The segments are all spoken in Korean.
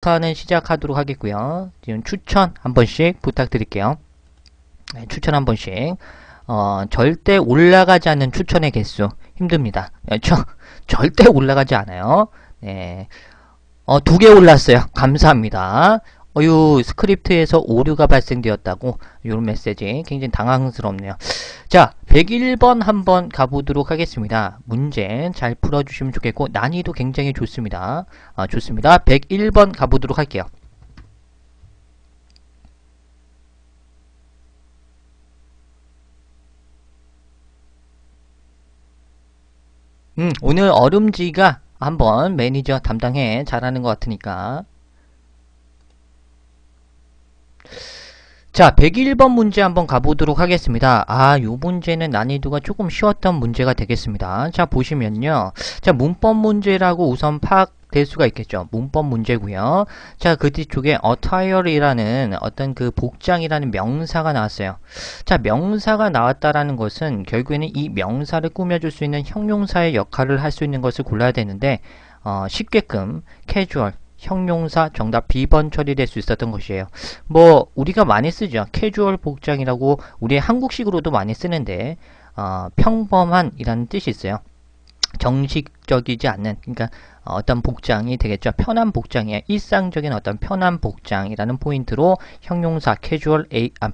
는 시작하도록 하겠고요. 지금 추천 한 번씩 부탁드릴게요. 네, 추천 한 번씩. 절대 올라가지 않는 추천의 개수 힘듭니다. 절대 올라가지 않아요. 네. 2개 올랐어요. 감사합니다. 스크립트에서 오류가 발생되었다고 이런 메시지 굉장히 당황스럽네요. 자, 101번 한번 가보도록 하겠습니다. 문제 잘 풀어주시면 좋겠고 난이도 굉장히 좋습니다. 좋습니다. 101번 가보도록 할게요. 오늘 얼음지가 한번 매니저 담당해 잘하는 것 같으니까. 자, 101번 문제 한번 가보도록 하겠습니다. 요 문제는 난이도가 조금 쉬웠던 문제가 되겠습니다. 자, 보시면요. 자, 문법 문제라고 우선 파악될 수가 있겠죠. 문법 문제고요. 자, 그 뒤쪽에 attire이라는 어떤 그 복장이라는 명사가 나왔어요. 자, 명사가 나왔다라는 것은 결국에는 이 명사를 꾸며줄 수 있는 형용사의 역할을 할 수 있는 것을 골라야 되는데, 쉽게끔 casual 형용사 정답 B번 처리될 수 있었던 것이에요. 우리가 많이 쓰죠. 캐주얼 복장이라고 우리 한국식으로도 많이 쓰는데, 평범한 이라는 뜻이 있어요. 정식적이지 않는, 그러니까 어떤 복장이 되겠죠. 편한 복장이에요. 일상적인 어떤 편한 복장이라는 포인트로 형용사 캐주얼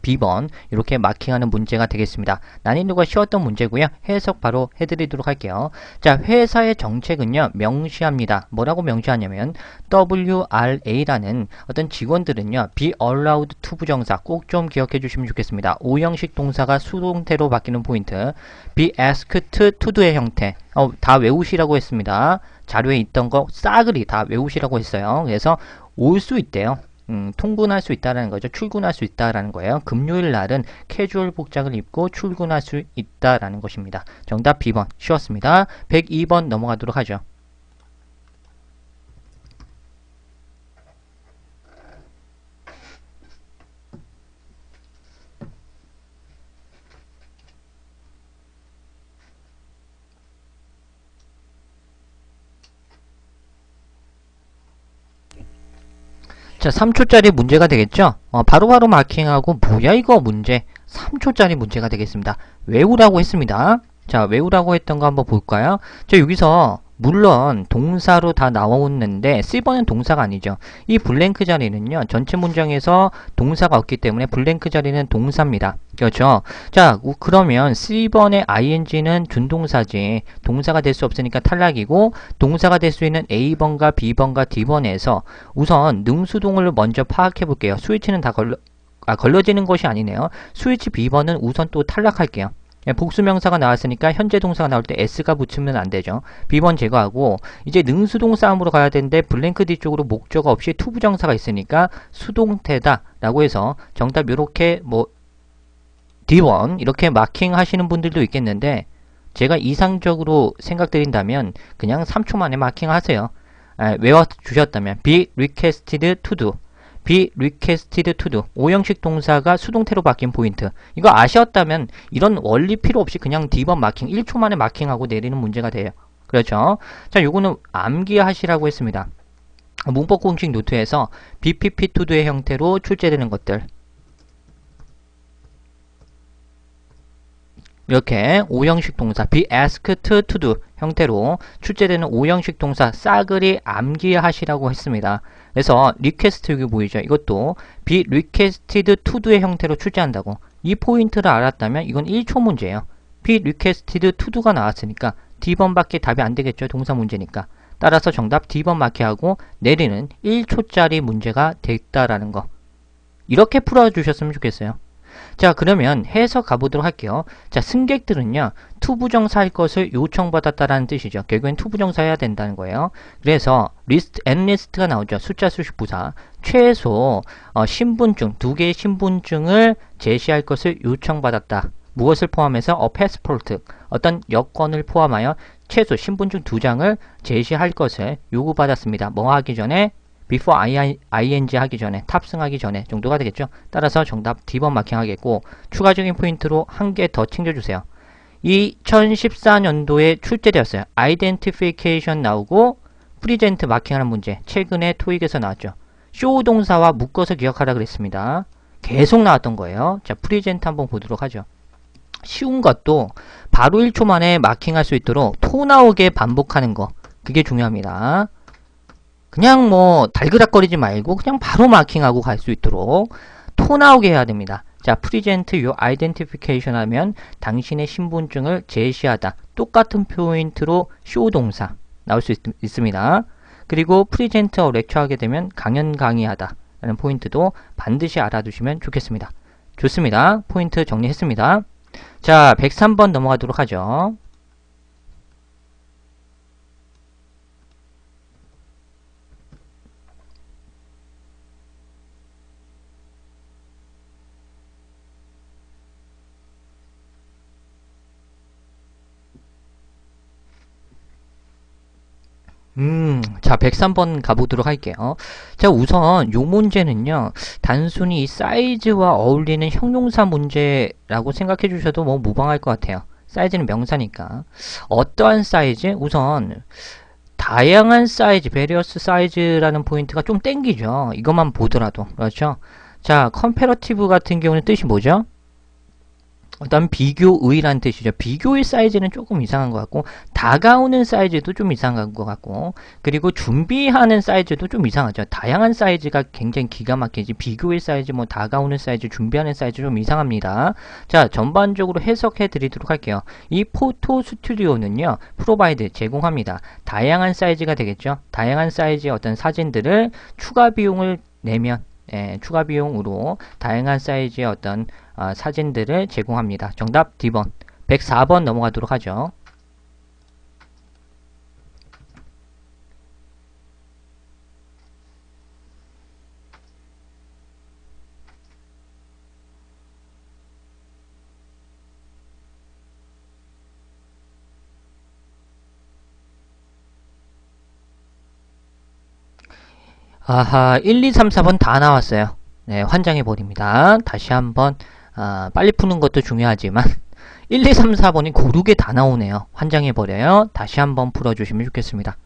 B번 이렇게 마킹하는 문제가 되겠습니다. 난이도가 쉬웠던 문제고요. 해석 바로 해드리도록 할게요. 자, 회사의 정책은요. 명시합니다. 뭐라고 명시하냐면 WRA라는 어떤 직원들은요. be allowed to 부정사 꼭 좀 기억해 주시면 좋겠습니다. 오형식 동사가 수동태로 바뀌는 포인트 be asked to do의 형태 다 외우시라고 했습니다. 자료에 있던 거 싸그리 다 외우시라고 했어요. 그래서 올 수 있대요. 통근할 수 있다라는 거죠. 출근할 수 있다라는 거예요. 금요일 날은 캐주얼 복장을 입고 출근할 수 있다라는 것입니다. 정답 B번 쉬웠습니다. 102번 넘어가도록 하죠. 자, 3초짜리 문제가 되겠죠? 바로바로 마킹하고 뭐야 이거 문제 3초짜리 문제가 되겠습니다. 외우라고 했습니다. 자, 외우라고 했던 거 한번 볼까요? 자, 여기서 물론 동사로 다 나오는데 C번은 동사가 아니죠. 이 블랭크 자리는요. 전체 문장에서 동사가 없기 때문에 블랭크 자리는 동사입니다. 그렇죠? 자, 그러면 C번의 ing는 준동사지 동사가 될 수 없으니까 탈락이고 동사가 될 수 있는 A번과 B번과 D번에서 우선 능수동을 먼저 파악해 볼게요. 스위치는 다 걸러지는 것이 아니네요. 스위치 B번은 우선 또 탈락할게요. 복수명사가 나왔으니까 현재 동사가 나올 때 S가 붙으면 안 되죠. B번 제거하고 이제 능수동 싸움으로 가야 되는데 블랭크 뒤쪽으로 목적어 없이 투부정사가 있으니까 수동태다 라고 해서 정답 요렇게 D번 이렇게 마킹 하시는 분들도 있겠는데 제가 이상적으로 생각드린다면 그냥 3초 만에 마킹 하세요. 외워주셨다면 be requested to do be requested to do 오형식 동사가 수동태로 바뀐 포인트 이거 아셨다면 이런 원리 필요 없이 그냥 D번 마킹 1초 만에 마킹하고 내리는 문제가 돼요. 그렇죠? 자, 요거는 암기하시라고 했습니다. 문법 공식 노트에서 BPP to do의 형태로 출제되는 것들 이렇게 오형식 동사 be asked to do 형태로 출제되는 오형식 동사 싸그리 암기하시라고 했습니다. 그래서 request 여기 보이죠? 이것도 be requested to do의 형태로 출제한다고. 이 포인트를 알았다면 이건 1초 문제예요. be requested to do가 나왔으니까 D번밖에 답이 안 되겠죠. 동사 문제니까. 따라서 정답 D번 마키하고 내리는 1초짜리 문제가 됐다라는 거. 이렇게 풀어주셨으면 좋겠어요. 자, 그러면 해석 가보도록 할게요. 자, 승객들은요 투부정사 할 것을 요청받았다라는 뜻이죠. 결국엔 투부정사 해야 된다는 거예요. 그래서 리스트 앤 리스트가 나오죠. 숫자 수식 부사 최소 신분증 2개의 신분증을 제시할 것을 요청받았다. 무엇을 포함해서 패스포트 어떤 여권을 포함하여 최소 신분증 2장을 제시할 것을 요구받았습니다. 뭐 하기 전에 before ing 하기 전에 탑승하기 전에 정도가 되겠죠. 따라서 정답 D번 마킹 하겠고 추가적인 포인트로 한 개 더 챙겨주세요. 2014년도에 출제되었어요. identification 나오고 present 마킹하는 문제 최근에 토익에서 나왔죠. 쇼 동사와 묶어서 기억하라 그랬습니다. 계속 나왔던 거예요. 자, 프리젠트 한번 보도록 하죠. 쉬운 것도 바로 1초 만에 마킹할 수 있도록 토 나오게 반복하는 거. 그게 중요합니다. 그냥 뭐 달그락거리지 말고 그냥 바로 마킹하고 갈 수 있도록 토 나오게 해야 됩니다. 자, present your identification 하면 당신의 신분증을 제시하다. 똑같은 포인트로 show 동사 나올 수 있습니다. 그리고 present a lecture 하게 되면 강연 강의하다 라는 포인트도 반드시 알아두시면 좋겠습니다. 좋습니다. 포인트 정리했습니다. 자, 103번 넘어가도록 하죠. 자, 103번 가보도록 할게요. 자, 우선 요 문제는요, 단순히 이 사이즈와 어울리는 형용사 문제라고 생각해 주셔도 뭐 무방할 것 같아요. 사이즈는 명사니까. 어떠한 사이즈? 우선, 다양한 사이즈, 베리어스 사이즈라는 포인트가 좀 땡기죠. 이것만 보더라도. 그렇죠? 자, 컴패러티브 같은 경우는 뜻이 뭐죠? 일단 비교의라는 뜻이죠. 비교의 사이즈는 조금 이상한 것 같고, 다가오는 사이즈도 좀 이상한 것 같고, 그리고 준비하는 사이즈도 좀 이상하죠. 다양한 사이즈가 굉장히 기가 막히지. 비교의 사이즈, 뭐 다가오는 사이즈, 준비하는 사이즈 좀 이상합니다. 자, 전반적으로 해석해 드리도록 할게요. 이 포토 스튜디오는요, 프로바이드 제공합니다. 다양한 사이즈가 되겠죠. 다양한 사이즈의 어떤 사진들을 추가 비용을 내면 추가 비용으로 다양한 사이즈의 어떤 사진들을 제공합니다. 정답 D번. 104번 넘어가도록 하죠. 아하, 1, 2, 3, 4번 다 나왔어요. 네, 환장해버립니다. 다시 한번 빨리 푸는 것도 중요하지만 1, 2, 3, 4번이 고르게 다 나오네요. 환장해버려요. 다시 한번 풀어주시면 좋겠습니다.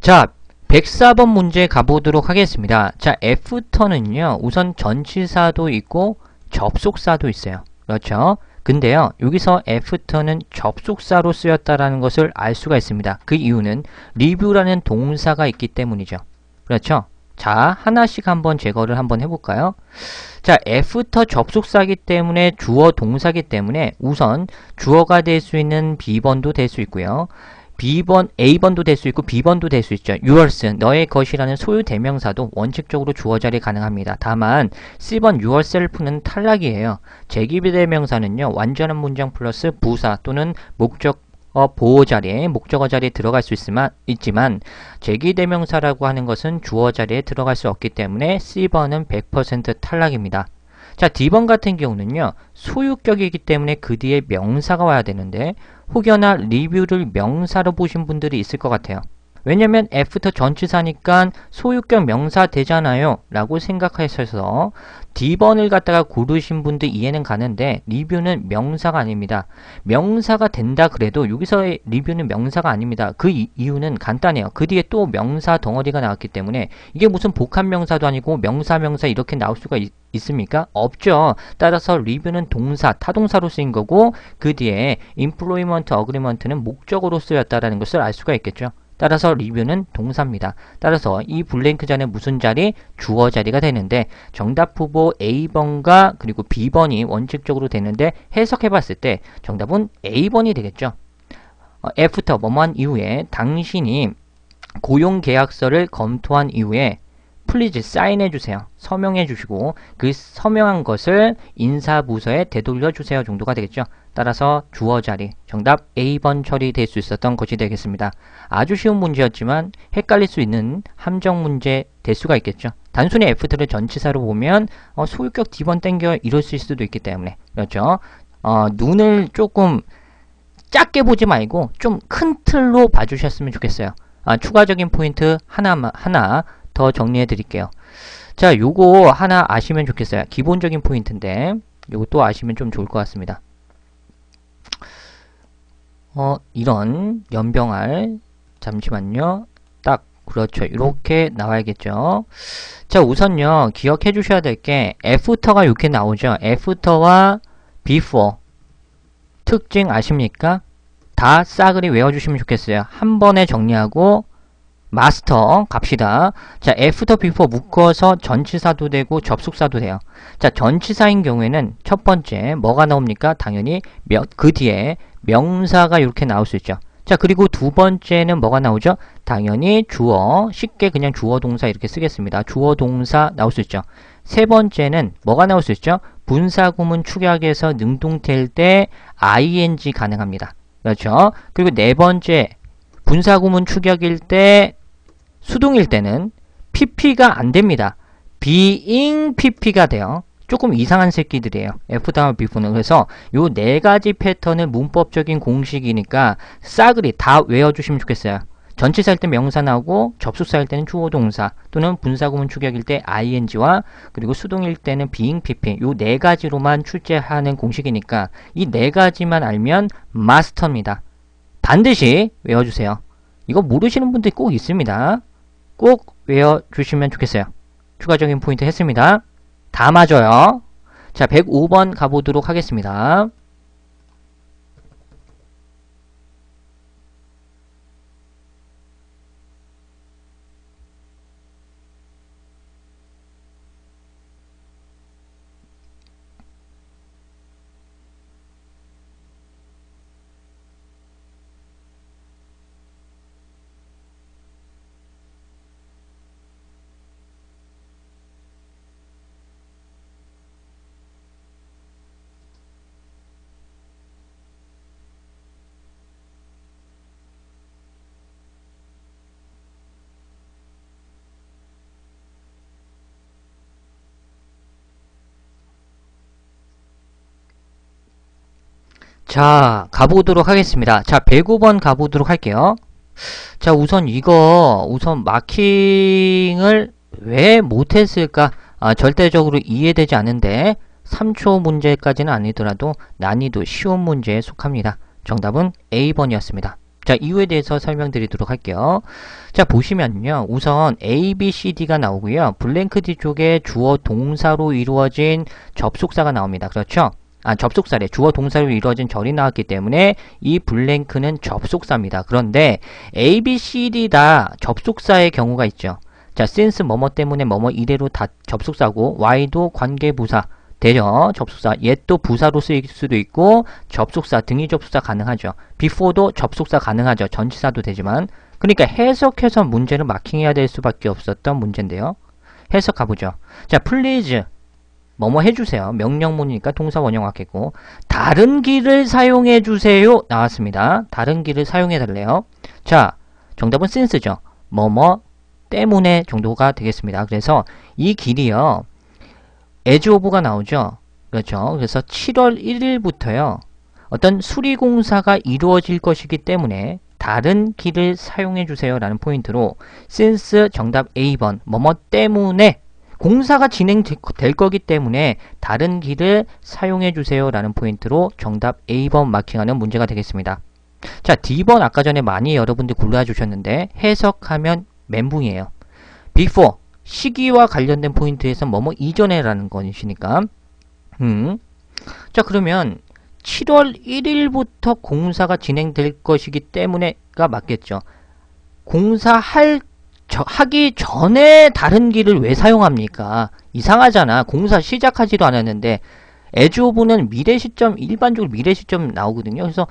자, 104번 문제 가보도록 하겠습니다. 자, 애프터는요, 우선 전치사도 있고 접속사도 있어요. 그렇죠? 근데요, 여기서 애프터는 접속사로 쓰였다라는 것을 알 수가 있습니다. 그 이유는 리뷰라는 동사가 있기 때문이죠. 그렇죠? 자, 하나씩 한번 제거를 한번 해볼까요? 자, 애프터 접속사기 때문에 주어 동사기 때문에 우선 주어가 될 수 있는 B번도 될 수 있고요. B번, A번도 될 수 있고 B번도 될 수 있죠. yours, 너의 것이라는 소유 대명사도 원칙적으로 주어 자리 가능합니다. 다만 C번 yourself는 탈락이에요. 제기비 대명사는요. 완전한 문장 플러스 부사 또는 목적어 보호 자리에 목적어 자리에 들어갈 수 있지만 제기 대명사라고 하는 것은 주어 자리에 들어갈 수 없기 때문에 C번은 100% 탈락입니다. 자, D번 같은 경우는요. 소유격이기 때문에 그 뒤에 명사가 와야 되는데 혹여나 리뷰를 명사로 보신 분들이 있을 것 같아요. 왜냐면 애프터 전치사니까 소유격 명사 되잖아요 라고 생각하셔서 D번을 갖다가 고르신 분들 이해는 가는데 리뷰는 명사가 아닙니다. 명사가 된다 그래도 여기서의 리뷰는 명사가 아닙니다. 그 이유는 간단해요. 그 뒤에 또 명사 덩어리가 나왔기 때문에 이게 무슨 복합명사도 아니고 명사 이렇게 나올 수가 있습니까? 없죠. 따라서 리뷰는 동사, 타동사로 쓰인 거고 그 뒤에 employment agreement는 목적으로 쓰였다라는 것을 알 수가 있겠죠. 따라서 리뷰는 동사입니다. 따라서 이 블랭크 자리는 무슨 자리? 주어 자리가 되는데 정답 후보 A번과 그리고 B번이 원칙적으로 되는데 해석해 봤을 때 정답은 A번이 되겠죠. 애프터 뭐뭐한 이후에 당신이 고용계약서를 검토한 이후에 플리즈 사인해 주세요. 서명해 주시고 그 서명한 것을 인사부서에 되돌려 주세요 정도가 되겠죠. 따라서 주어 자리 정답 A번 처리될 수 있었던 것이 되겠습니다. 아주 쉬운 문제였지만 헷갈릴 수 있는 함정 문제 될 수가 있겠죠. 단순히 애프터를 전치사로 보면 소유격 D번 땡겨 이럴 수도 있기 때문에 그렇죠. 눈을 조금 작게 보지 말고 좀 큰 틀로 봐주셨으면 좋겠어요. 추가적인 포인트 하나 더 정리해 드릴게요. 자, 요거 하나 아시면 좋겠어요. 기본적인 포인트인데 요거 또 아시면 좀 좋을 것 같습니다. 이런 연병알, 잠시만요. 딱 그렇죠. 이렇게 나와야겠죠. 자, 우선요 기억해 주셔야 될 게 after가 이렇게 나오죠. after와 before 특징 아십니까? 다 싸그리 외워주시면 좋겠어요. 한 번에 정리하고 마스터 갑시다. 자, after, before 묶어서 전치사도 되고 접속사도 돼요. 자, 전치사인 경우에는 첫 번째 뭐가 나옵니까? 당연히 그 뒤에 명사가 이렇게 나올 수 있죠. 자, 그리고 두 번째는 뭐가 나오죠? 당연히 주어, 쉽게 그냥 주어 동사 이렇게 쓰겠습니다. 주어 동사 나올 수 있죠. 세 번째는 뭐가 나올 수 있죠? 분사구문 축약에서 능동태일 때 ing 가능합니다. 그렇죠? 그리고 네 번째 분사구문 축약일 때 수동일 때는 pp가 안 됩니다. being pp가 돼요. 조금 이상한 새끼들이에요. after와 before는. 그래서 요 네 가지 패턴은 문법적인 공식이니까 싸그리 다 외워주시면 좋겠어요. 전치사일 때 명사 나오고 접속사일 때는 주어 동사 또는 분사구문 축약일 때 ing와 그리고 수동일 때는 being pp 요 네 가지로만 출제하는 공식이니까 이 네 가지만 알면 마스터입니다. 반드시 외워주세요. 이거 모르시는 분들이 꼭 있습니다. 꼭 외워주시면 좋겠어요. 추가적인 포인트 했습니다. 다 맞아요. 자, 105번 가보도록 하겠습니다. 자, 가보도록 하겠습니다. 자, 105번 가보도록 할게요. 자, 우선 마킹을 왜 못했을까? 절대적으로 이해되지 않은데 3초 문제까지는 아니더라도 난이도 쉬운 문제에 속합니다. 정답은 A번이었습니다. 자, 이유에 대해서 설명드리도록 할게요. 자, 보시면요. 우선 A, B, C, D가 나오고요. 블랭크 뒤쪽에 주어 동사로 이루어진 접속사가 나옵니다. 그렇죠? 접속사래. 주어 동사로 이루어진 절이 나왔기 때문에 이 블랭크는 접속사입니다. 그런데 A, B, C, D 다 접속사의 경우가 있죠. 자, since 뭐뭐 때문에 뭐뭐 이대로 다 접속사고 Y도 관계부사 되죠. 접속사. 얘도 부사로 쓰일 수도 있고 접속사, 등위 접속사 가능하죠. before도 접속사 가능하죠. 전치사도 되지만. 그러니까 해석해서 문제를 마킹해야 될 수밖에 없었던 문제인데요. 해석 가보죠. 자, please 뭐뭐 해주세요. 명령문이니까 동사 원형 왔겠고 다른 길을 사용해주세요 나왔습니다. 다른 길을 사용해달래요. 자, 정답은 since죠. 뭐뭐 때문에 정도가 되겠습니다. 그래서 이 길이요. as of가 나오죠. 그렇죠. 그래서 7월 1일부터요. 어떤 수리공사가 이루어질 것이기 때문에 다른 길을 사용해주세요 라는 포인트로 since 정답 A번 뭐뭐 때문에 공사가 진행될 거기 때문에 다른 길을 사용해주세요 라는 포인트로 정답 A번 마킹하는 문제가 되겠습니다. 자, D번 아까 전에 많이 여러분들 골라주셨는데 해석하면 멘붕이에요. before 시기와 관련된 포인트에서 뭐뭐 이전에 라는 것이니까 자, 그러면 7월 1일부터 공사가 진행될 것이기 때문에가 맞겠죠. 하기 전에 다른 길을 왜 사용합니까? 이상하잖아. 공사 시작하지도 않았는데 as of는 미래 시점, 일반적으로 미래 시점 나오거든요. 그래서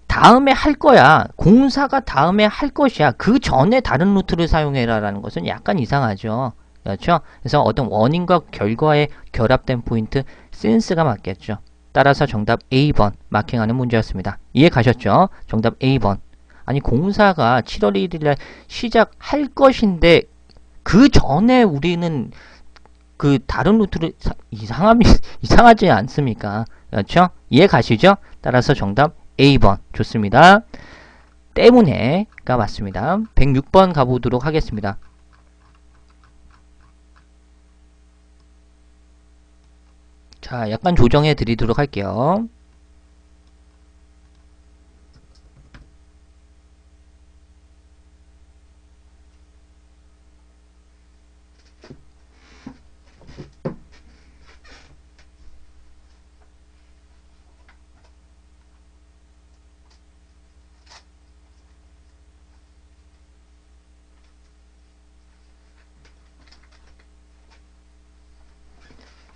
다음에 할 거야. 공사가 다음에 할 것이야. 그 전에 다른 루트를 사용해라 라는 것은 약간 이상하죠. 그렇죠? 그래서 어떤 원인과 결과에 결합된 포인트 since가 맞겠죠. 따라서 정답 A번 마킹하는 문제였습니다. 이해 가셨죠? 정답 A번. 아니, 공사가 7월 1일에 시작할 것인데 그 전에 우리는 그 다른 루트를 이상하지 않습니까? 그렇죠? 이해 가시죠? 따라서 정답 A번 좋습니다. 때문에가 맞습니다. 106번 가보도록 하겠습니다. 자, 약간 조정해 드리도록 할게요.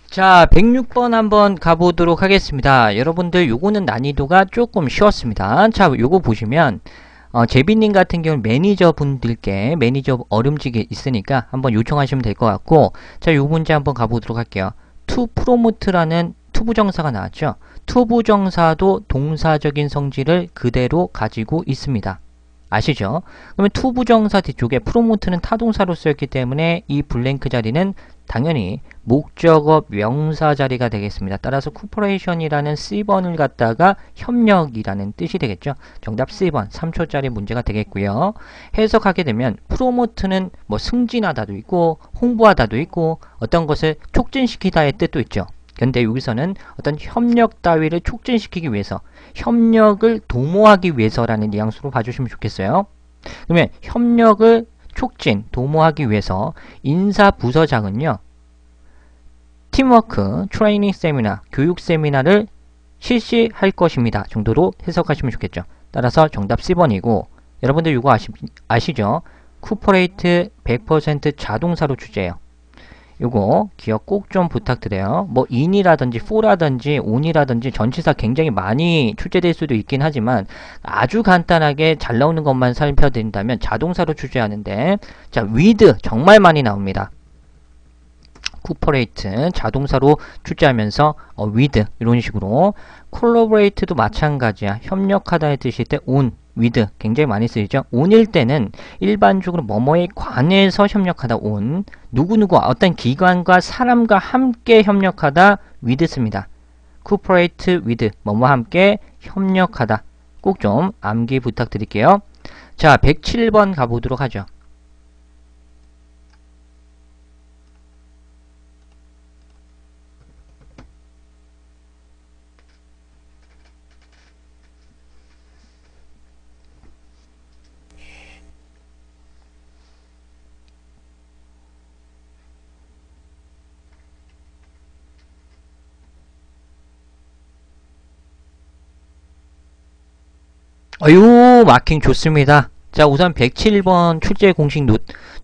자, 106번 한번 가보도록 하겠습니다. 여러분들 요거는 난이도가 조금 쉬웠습니다. 자, 요거 보시면 제비님 같은 경우는 매니저 분들께 매니저 얼음지게 있으니까 한번 요청하시면 될 것 같고, 자, 요 문제 한번 가보도록 할게요. to promote라는 투부정사가 나왔죠. 투부정사도 동사적인 성질을 그대로 가지고 있습니다. 아시죠? 그러면 투부정사 뒤쪽에 프로모트는 타동사로 쓰였기 때문에 이 블랭크 자리는 당연히 목적어 명사 자리가 되겠습니다. 따라서 코퍼레이션이라는 C번을 갖다가 협력이라는 뜻이 되겠죠. 정답 C번 3초짜리 문제가 되겠고요. 해석하게 되면 프로모트는 뭐 승진하다도 있고 홍보하다도 있고 어떤 것을 촉진시키다의 뜻도 있죠. 근데 여기서는 어떤 협력 따위를 촉진시키기 위해서, 협력을 도모하기 위해서라는 뉘앙스로 봐주시면 좋겠어요. 그러면 협력을 촉진, 도모하기 위해서 인사 부서장은요, 팀워크, 트레이닝 세미나, 교육 세미나를 실시할 것입니다 정도로 해석하시면 좋겠죠. 따라서 정답 C번이고, 여러분들 이거 아시죠? 쿠퍼레이트 100% 자동사로 주제예요. 요거 기억 꼭 좀 부탁드려요. 뭐 in이라든지 for라든지 on이라든지 전치사 굉장히 많이 출제될 수도 있긴 하지만 아주 간단하게 잘 나오는 것만 살펴드린다면 자동사로 출제하는데, 자, with 정말 많이 나옵니다. 쿠퍼레이트 자동사로 출제하면서 with 이런 식으로, collaborate도 마찬가지야. 협력하다의 뜻일 때 on, with 굉장히 많이 쓰이죠. on일 때는 일반적으로 뭐뭐에 관해서 협력하다 on, 누구누구 어떤 기관과 사람과 함께 협력하다 with 씁니다. cooperate with 뭐뭐와 함께 협력하다. 꼭 좀 암기 부탁드릴게요. 자, 107번 가보도록 하죠. 어유, 마킹 좋습니다. 자, 우선 107번 출제 공식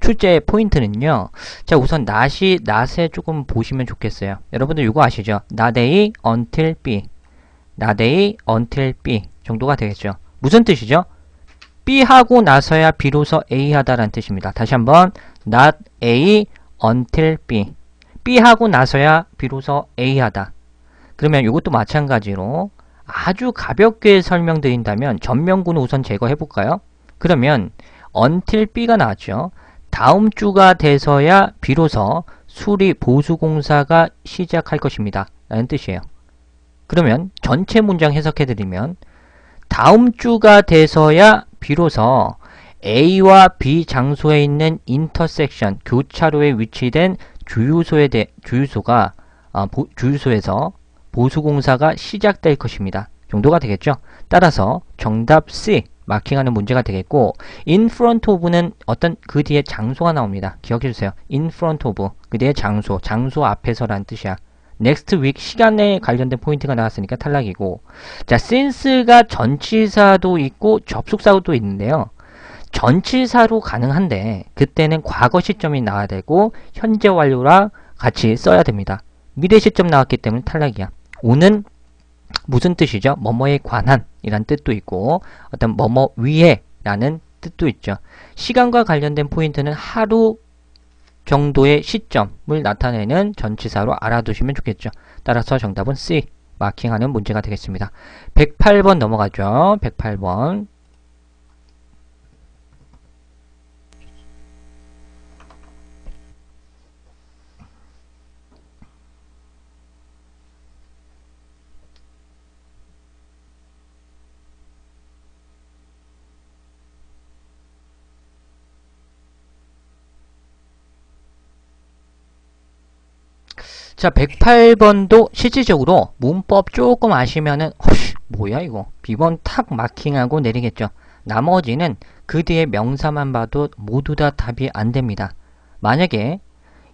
출제 포인트는요. 자, 우선 낫에 조금 보시면 좋겠어요. 여러분들 이거 아시죠? not A until B. not A until B 정도가 되겠죠. 무슨 뜻이죠? B 하고 나서야 비로소 A 하다라는 뜻입니다. 다시 한번 not A until B. B 하고 나서야 비로소 A 하다. 그러면 이것도 마찬가지로 아주 가볍게 설명드린다면 전면구는 우선 제거해볼까요? 그러면 until B가 나왔죠. 다음 주가 돼서야 비로소 수리 보수공사가 시작할 것입니다 라는 뜻이에요. 그러면 전체 문장 해석해드리면 다음 주가 돼서야 비로소 A와 B 장소에 있는 인터섹션, 교차로에 위치된 주유소에서 보수공사가 시작될 것입니다 정도가 되겠죠. 따라서 정답 C 마킹하는 문제가 되겠고, in front of는 어떤 그 뒤에 장소가 나옵니다. 기억해주세요. in front of 그 뒤에 장소 앞에서라는 뜻이야. next week 시간에 관련된 포인트가 나왔으니까 탈락이고, 자, since가 전치사도 있고 접속사도 있는데요. 전치사로 가능한데 그때는 과거 시점이 나와야 되고 현재 완료랑 같이 써야 됩니다. 미래 시점 나왔기 때문에 탈락이야. 오는 무슨 뜻이죠? 뭐뭐에 관한 이란 뜻도 있고 어떤 뭐뭐 위에 라는 뜻도 있죠. 시간과 관련된 포인트는 하루 정도의 시점을 나타내는 전치사로 알아두시면 좋겠죠. 따라서 정답은 C 마킹하는 문제가 되겠습니다. 108번 넘어가죠. 108번. 자, 108번도 실질적으로 문법 조금 아시면은 뭐야 이거 B번 탁 마킹하고 내리겠죠. 나머지는 그 뒤에 명사만 봐도 모두 다 답이 안됩니다. 만약에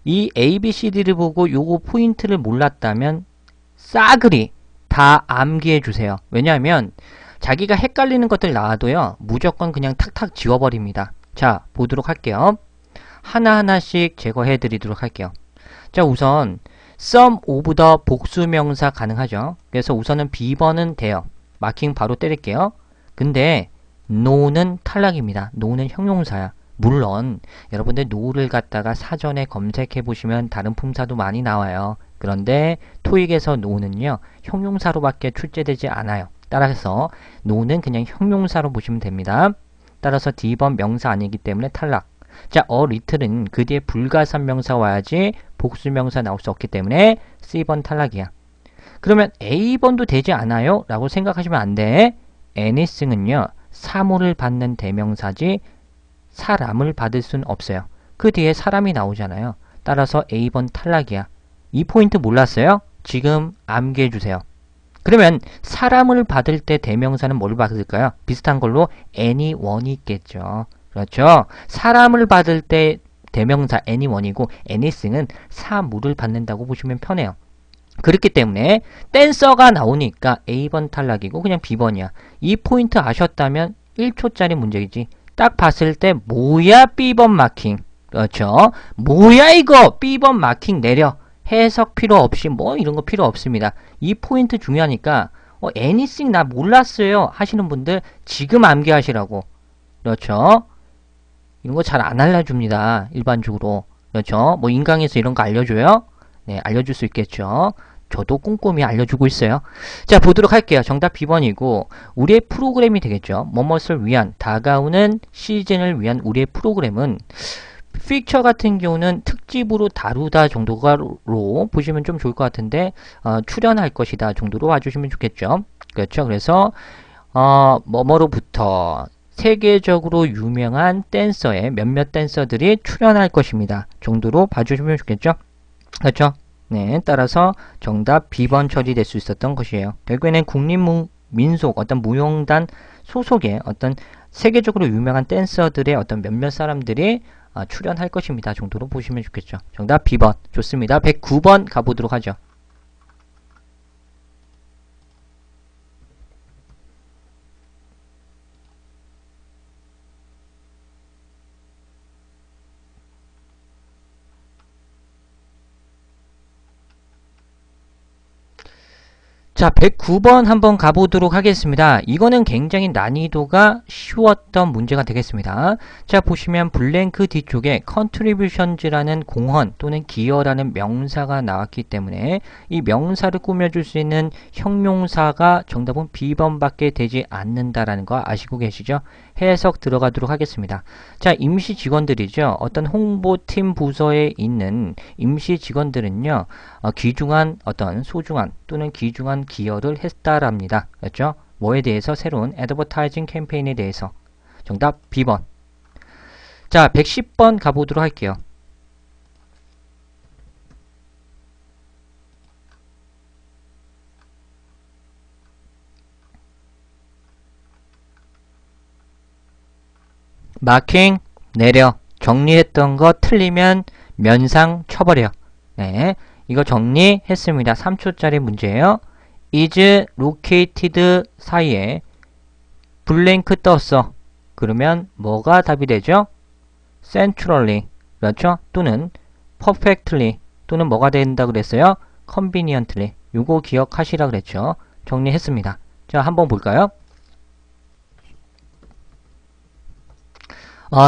이 A, B, C, D를 보고 요거 포인트를 몰랐다면 싸그리 다 암기해주세요. 왜냐하면 자기가 헷갈리는 것들 나와도요 무조건 그냥 탁탁 지워버립니다. 자, 보도록 할게요. 하나하나씩 제거해 드리도록 할게요. 자, 우선 some of the 복수명사 가능하죠. 그래서 우선은 B번은 돼요. 마킹 바로 때릴게요. 근데 no는 탈락입니다. no는 형용사야. 물론 여러분들 no를 갖다가 사전에 검색해 보시면 다른 품사도 많이 나와요. 그런데 토익에서 no는요 형용사로밖에 출제되지 않아요. 따라서 no는 그냥 형용사로 보시면 됩니다. 따라서 D번 명사 아니기 때문에 탈락. 자, a little은 그 뒤에 불가산명사 와야지 복수명사 나올 수 없기 때문에 C번 탈락이야. 그러면 A번도 되지 않아요? 라고 생각하시면 안 돼. anything은요 사물을 받는 대명사지 사람을 받을 순 없어요. 그 뒤에 사람이 나오잖아요. 따라서 A번 탈락이야. 이 포인트 몰랐어요? 지금 암기해 주세요. 그러면 사람을 받을 때 대명사는 뭘 받을까요? 비슷한 걸로 anyone이 있겠죠. 그렇죠? 사람을 받을 때 대명사 anyone이고 anything은 사물을 받는다고 보시면 편해요. 그렇기 때문에 댄서가 나오니까 A번 탈락이고 그냥 B번이야. 이 포인트 아셨다면 1초짜리 문제이지. 딱 봤을 때 뭐야 B번 마킹. 그렇죠? 뭐야 이거 B번 마킹 내려. 해석 필요 없이 뭐 이런 거 필요 없습니다. 이 포인트 중요하니까 anything 나 몰랐어요 하시는 분들 지금 암기하시라고. 그렇죠? 이런 거 잘 안 알려줍니다. 일반적으로. 그렇죠? 뭐 인강에서 이런 거 알려줘요? 네, 알려줄 수 있겠죠. 저도 꼼꼼히 알려주고 있어요. 자, 보도록 할게요. 정답 B번이고 우리의 프로그램이 되겠죠. 뭐뭇을 위한, 다가오는 시즌을 위한 우리의 프로그램은 픽처 같은 경우는 특집으로 다루다 정도로 보시면 좀 좋을 것 같은데 출연할 것이다 정도로 와주시면 좋겠죠. 그렇죠. 그래서 뭐뭐로부터 세계적으로 유명한 댄서의 몇몇 댄서들이 출연할 것입니다 정도로 봐주시면 좋겠죠. 그렇죠. 네, 따라서 정답 B번 처리될 수 있었던 것이에요. 결국에는 국립민속 어떤 무용단 소속의 어떤 세계적으로 유명한 댄서들의 어떤 몇몇 사람들이 출연할 것입니다 정도로 보시면 좋겠죠. 정답 B번. 좋습니다. 109번 가보도록 하죠. 자, 109번 한번 가보도록 하겠습니다. 이거는 굉장히 난이도가 쉬웠던 문제가 되겠습니다. 자, 보시면 블랭크 뒤쪽에 contributions라는 공헌 또는 기여라는 명사가 나왔기 때문에 이 명사를 꾸며줄 수 있는 형용사가 정답은 B번밖에 되지 않는다라는 거 아시고 계시죠? 해석 들어가도록 하겠습니다. 자, 임시 직원들이죠. 어떤 홍보팀 부서에 있는 임시 직원들은요, 귀중한 어떤 소중한 또는 귀중한 기여를 했다랍니다. 그렇죠? 뭐에 대해서? 새로운 애드버타이징 캠페인에 대해서. 정답 B번. 자, 110번 가보도록 할게요. 마킹 내려. 정리했던 거 틀리면 면상 쳐버려. 네, 이거 정리했습니다. 3초짜리 문제예요. is located 사이에 블랭크 떴어. 그러면 뭐가 답이 되죠? centrally. 그렇죠? 또는 perfectly. 또는 뭐가 된다 그랬어요? conveniently. 요거 기억하시라 그랬죠? 정리했습니다. 자, 한번 볼까요?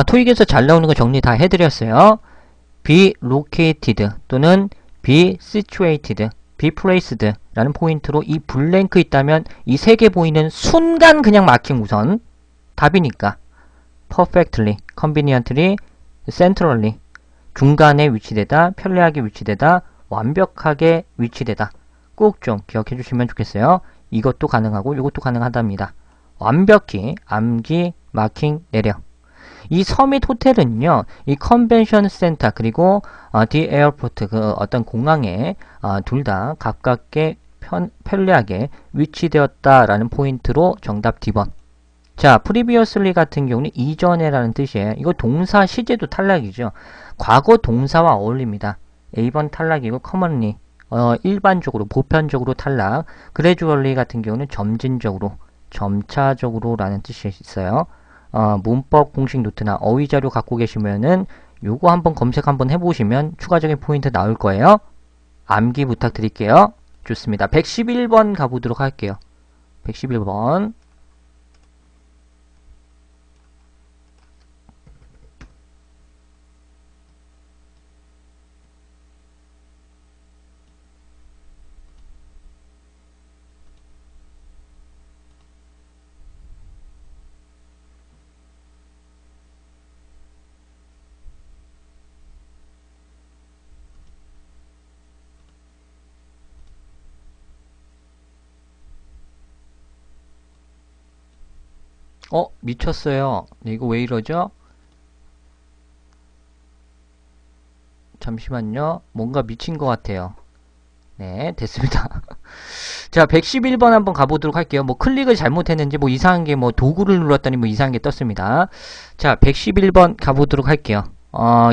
토익에서 잘 나오는 거 정리 다 해드렸어요. be located 또는 be situated, be placed 라는 포인트로 이 블랭크 있다면 이 세 개 보이는 순간 그냥 마킹 우선 답이니까 perfectly, conveniently, centrally 중간에 위치되다, 편리하게 위치되다, 완벽하게 위치되다 꼭 좀 기억해 주시면 좋겠어요. 이것도 가능하고 이것도 가능하답니다. 완벽히 암기, 마킹, 내려. 이 서밋 호텔은요, 이 컨벤션 센터 그리고 디 에어포트 그 어떤 공항에 둘 다 가깝게 편리하게 위치되었다라는 포인트로 정답 D번. 자, previously 같은 경우는 이전에라는 뜻이에요. 이거 동사 시제도 탈락이죠. 과거 동사와 어울립니다. A번 탈락이고 commonly 일반적으로 보편적으로 탈락. gradually 같은 경우는 점진적으로 점차적으로 라는 뜻이 있어요. 문법 공식 노트나 어휘 자료 갖고 계시면은 요거 한번 검색 한번 해보시면 추가적인 포인트 나올 거예요. 암기 부탁드릴게요. 좋습니다. 111번 가보도록 할게요. 111번. 미쳤어요. 네, 이거 왜 이러죠? 잠시만요. 뭔가 미친 것 같아요. 네, 됐습니다. 자, 111번 한번 가보도록 할게요. 뭐 클릭을 잘못했는지 뭐 이상한 게 뭐 도구를 눌렀더니 뭐 이상한 게 떴습니다. 자, 111번 가보도록 할게요.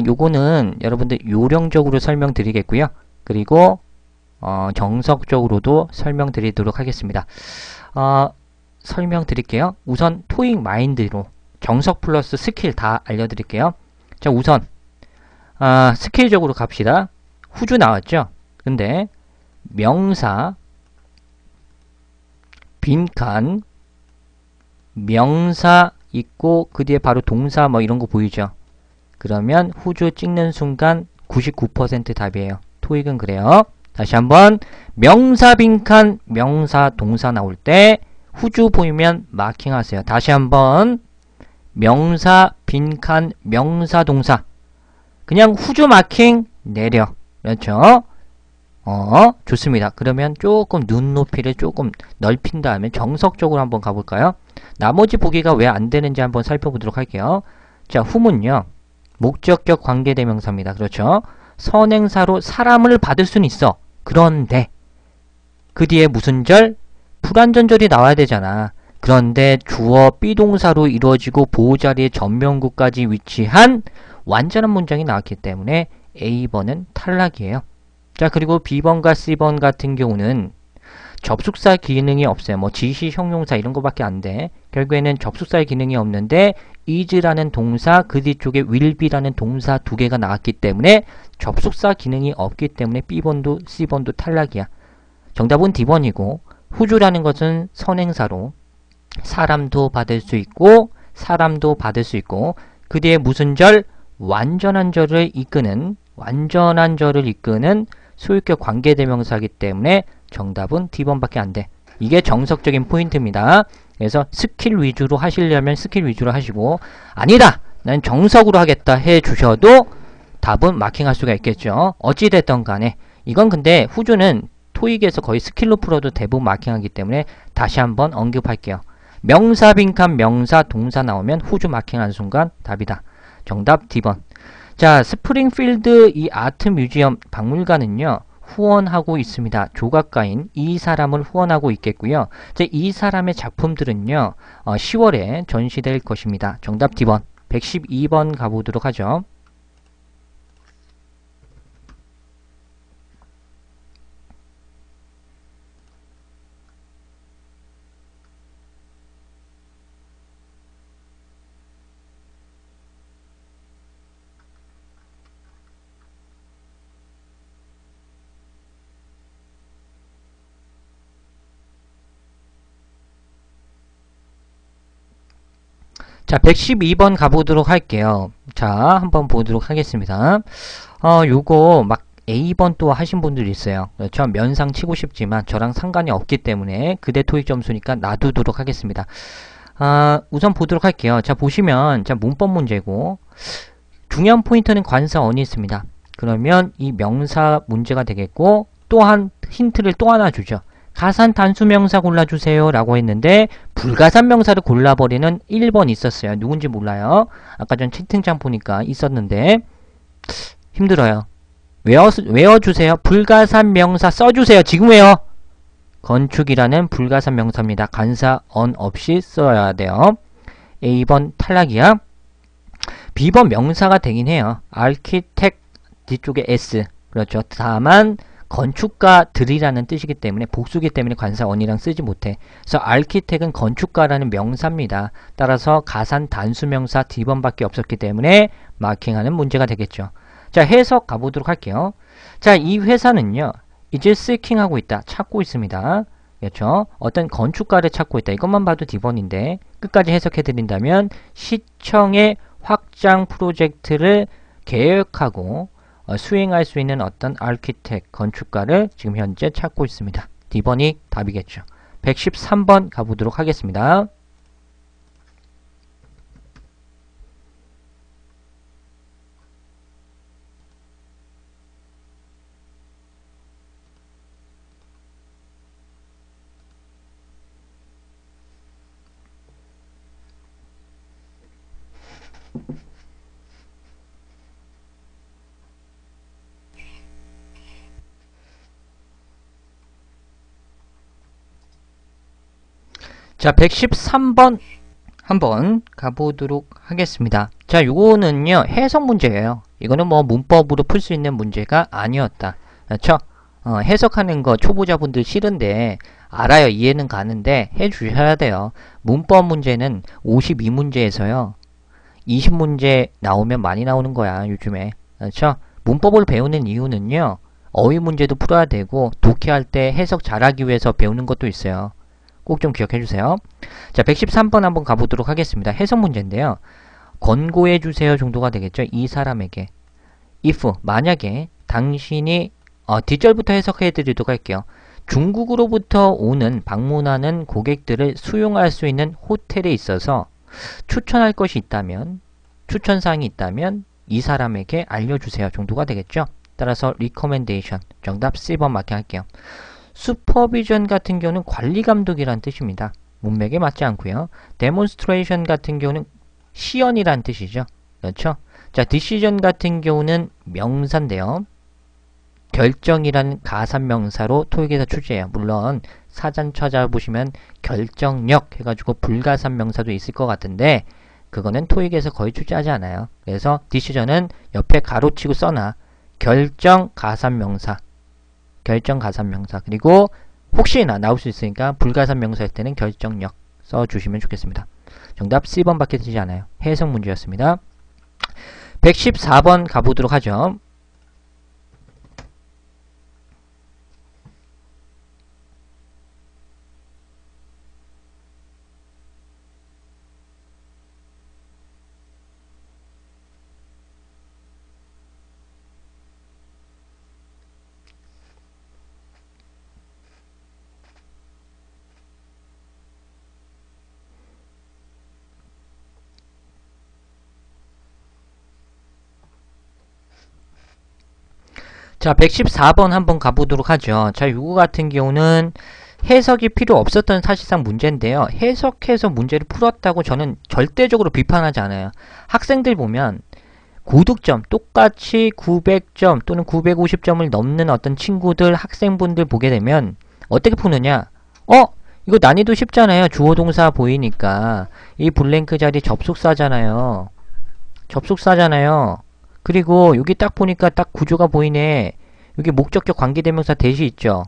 요거는 여러분들 요령적으로 설명드리겠고요. 그리고 정석적으로도 설명드리도록 하겠습니다. 설명드릴게요. 우선 토익 마인드로 정석 플러스 스킬 다 알려드릴게요. 자, 우선 스킬적으로 갑시다. 후주 나왔죠? 근데 명사, 빈칸, 명사 있고 그 뒤에 바로 동사 뭐 이런 거 보이죠? 그러면 후주 찍는 순간 99% 답이에요. 토익은 그래요. 다시 한번 명사, 빈칸, 명사, 동사 나올 때 후주 보이면 마킹하세요. 다시 한번 명사, 빈칸, 명사, 동사 그냥 후주 마킹 내려. 그렇죠? 좋습니다. 그러면 조금 눈높이를 조금 넓힌 다음에 정석적으로 한번 가볼까요? 나머지 보기가 왜 안 되는지 한번 살펴보도록 할게요. 자, 후문요. 목적격 관계대명사입니다. 그렇죠? 선행사로 사람을 받을 수는 있어. 그런데 그 뒤에 무슨 절? 불완전절이 나와야 되잖아. 그런데 주어 B동사로 이루어지고 보호자리에 전명구까지 위치한 완전한 문장이 나왔기 때문에 A번은 탈락이에요. 자, 그리고 B번과 C번 같은 경우는 접속사 기능이 없어요. 뭐 지시, 형용사 이런 거밖에 안 돼. 결국에는 접속사의 기능이 없는데 is라는 동사, 그 뒤쪽에 will be라는 동사 두 개가 나왔기 때문에 접속사 기능이 없기 때문에 B번도 C번도 탈락이야. 정답은 D번이고 후주라는 것은 선행사로 사람도 받을 수 있고 사람도 받을 수 있고 그 뒤에 무슨 절? 완전한 절을 이끄는 소유격 관계대명사이기 때문에 정답은 D번밖에 안 돼. 이게 정석적인 포인트입니다. 그래서 스킬 위주로 하시려면 스킬 위주로 하시고 아니다! 난 정석으로 하겠다 해 주셔도 답은 마킹할 수가 있겠죠. 어찌됐던 간에 이건 근데 후주는 토익에서 거의 스킬로 풀어도 대부분 마킹하기 때문에 다시 한번 언급할게요. 명사, 빈칸, 명사, 동사 나오면 후주 마킹하는 순간 답이다. 정답 D번. 자, 스프링필드 이 아트 뮤지엄 박물관은요. 후원하고 있습니다. 조각가인 이 사람을 후원하고 있겠고요. 자, 이 사람의 작품들은요. 10월에 전시될 것입니다. 정답 D번. 112번 가보도록 하죠. 자, 112번 가보도록 할게요. 자, 한번 보도록 하겠습니다. 요거 막 A번 또 하신 분들이 있어요. 그렇죠? 면상 치고 싶지만 저랑 상관이 없기 때문에 그대 토익 점수니까 놔두도록 하겠습니다. 우선 보도록 할게요. 자, 보시면 자, 문법 문제고 중요한 포인트는 관사 on이 있습니다. 그러면 이 명사 문제가 되겠고 또한 힌트를 또 하나 주죠. 가산 단수명사 골라주세요 라고 했는데 불가산 명사를 골라버리는 1번 있었어요. 누군지 몰라요. 아까 전 채팅창 보니까 있었는데 힘들어요. 외워주세요. 불가산 명사 써주세요. 지금 외워. 건축이라는 불가산 명사입니다. 간사 on 없이 써야 돼요. A번 탈락이야. B번 명사가 되긴 해요. architect 뒤쪽에 S. 그렇죠. 다만 건축가들이라는 뜻이기 때문에 복수기 때문에 관사 on이랑 쓰지 못해. 그래서 architect은 건축가라는 명사입니다. 따라서 가산 단수명사 D번밖에 없었기 때문에 마킹하는 문제가 되겠죠. 자, 해석 가보도록 할게요. 자, 이 회사는요, 이제 seeking하고 있다. 찾고 있습니다. 그렇죠? 어떤 건축가를 찾고 있다. 이것만 봐도 D번인데 끝까지 해석해드린다면 시청의 확장 프로젝트를 계획하고 수행할 수 있는 어떤 아키텍트, 건축가를 지금 현재 찾고 있습니다. D번이 답이겠죠. 113번 가보도록 하겠습니다. 자, 113번 한번 가보도록 하겠습니다. 자, 요거는요, 해석 문제예요. 이거는 뭐 문법으로 풀 수 있는 문제가 아니었다. 그렇죠? 해석하는 거 초보자분들 싫은데 알아요. 이해는 가는데 해주셔야 돼요. 문법 문제는 52문제에서요. 20문제 나오면 많이 나오는 거야, 요즘에. 그렇죠? 문법을 배우는 이유는요. 어휘 문제도 풀어야 되고 독해할 때 해석 잘하기 위해서 배우는 것도 있어요. 꼭 좀 기억해 주세요. 자, 113번 한번 가보도록 하겠습니다. 해석 문제인데요. 권고해 주세요 정도가 되겠죠. 이 사람에게. if, 만약에 당신이 뒷절부터 해석해 드리도록 할게요. 중국으로부터 오는 방문하는 고객들을 수용할 수 있는 호텔에 있어서 추천할 것이 있다면, 추천사항이 있다면 이 사람에게 알려주세요 정도가 되겠죠. 따라서 recommendation, 정답 C번 맞게 할게요. 슈퍼비전 같은 경우는 관리 감독이란 뜻입니다. 문맥에 맞지 않고요. 데몬스트레이션 같은 경우는 시연이란 뜻이죠. 그렇죠? 자, 디시전 같은 경우는 명사인데요. 결정이라는 가산명사로 토익에서 출제해요. 물론 사전 찾아보시면 결정력 해가지고 불가산명사도 있을 것 같은데 그거는 토익에서 거의 출제하지 않아요. 그래서 디시전은 옆에 가로치고 써놔. 결정 가산명사. 결정 가산명사. 그리고 혹시나 나올 수 있으니까 불가산명사일 때는 결정력 써주시면 좋겠습니다. 정답 C번 밖에 되지 않아요. 해석 문제였습니다. 114번 가보도록 하죠. 자, 114번 한번 가보도록 하죠. 자, 요거 같은 경우는 해석이 필요 없었던 사실상 문제인데요. 해석해서 문제를 풀었다고 저는 절대적으로 비판하지 않아요. 학생들 보면 고득점, 똑같이 900점 또는 950점을 넘는 어떤 친구들, 학생분들 보게 되면 어떻게 푸느냐? 이거 난이도 쉽잖아요. 주어 동사 보이니까. 이 블랭크 자리 접속사잖아요. 접속사잖아요. 그리고 여기 딱 보니까 딱 구조가 보이네. 여기 목적격 관계대명사 대시 있죠.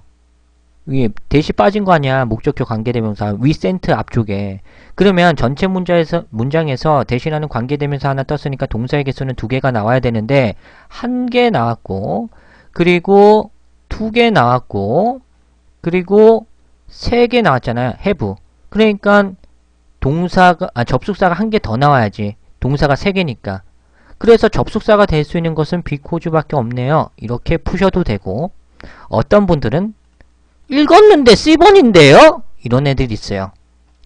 위에 대시 빠진 거 아니야. 목적격 관계대명사 위센트 앞쪽에. 그러면 전체 문장에서 대시라는 관계대명사 하나 떴으니까 동사의 개수는 2개가 나와야 되는데 1개 나왔고 그리고 2개 나왔고 그리고 3개 나왔잖아요. have. 그러니까 접속사가 1개 더 나와야지. 동사가 3개니까. 그래서 접속사가 될 수 있는 것은 because 밖에 없네요. 이렇게 푸셔도 되고 어떤 분들은 읽었는데 C번인데요? 이런 애들이 있어요.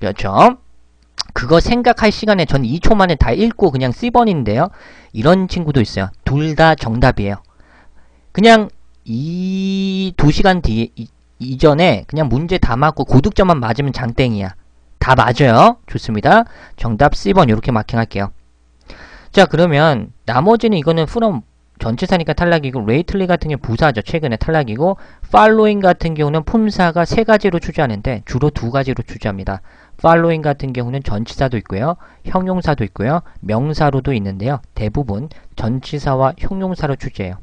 그렇죠? 그거 생각할 시간에 전 2초 만에 다 읽고 그냥 C번인데요? 이런 친구도 있어요. 둘 다 정답이에요. 그냥 이 2시간 뒤에 이전에 그냥 문제 다 맞고 고득점만 맞으면 장땡이야. 다 맞아요. 좋습니다. 정답 C번 이렇게 마킹할게요. 자, 그러면 나머지는 이거는 from 전치사니까 탈락이고 lately 같은 경우 부사죠. 최근에 탈락이고 following 같은 경우는 품사가 3가지로 출제하는데 주로 2가지로 출제합니다. following 같은 경우는 전치사도 있고요. 형용사도 있고요. 명사로도 있는데요. 대부분 전치사와 형용사로 출제해요.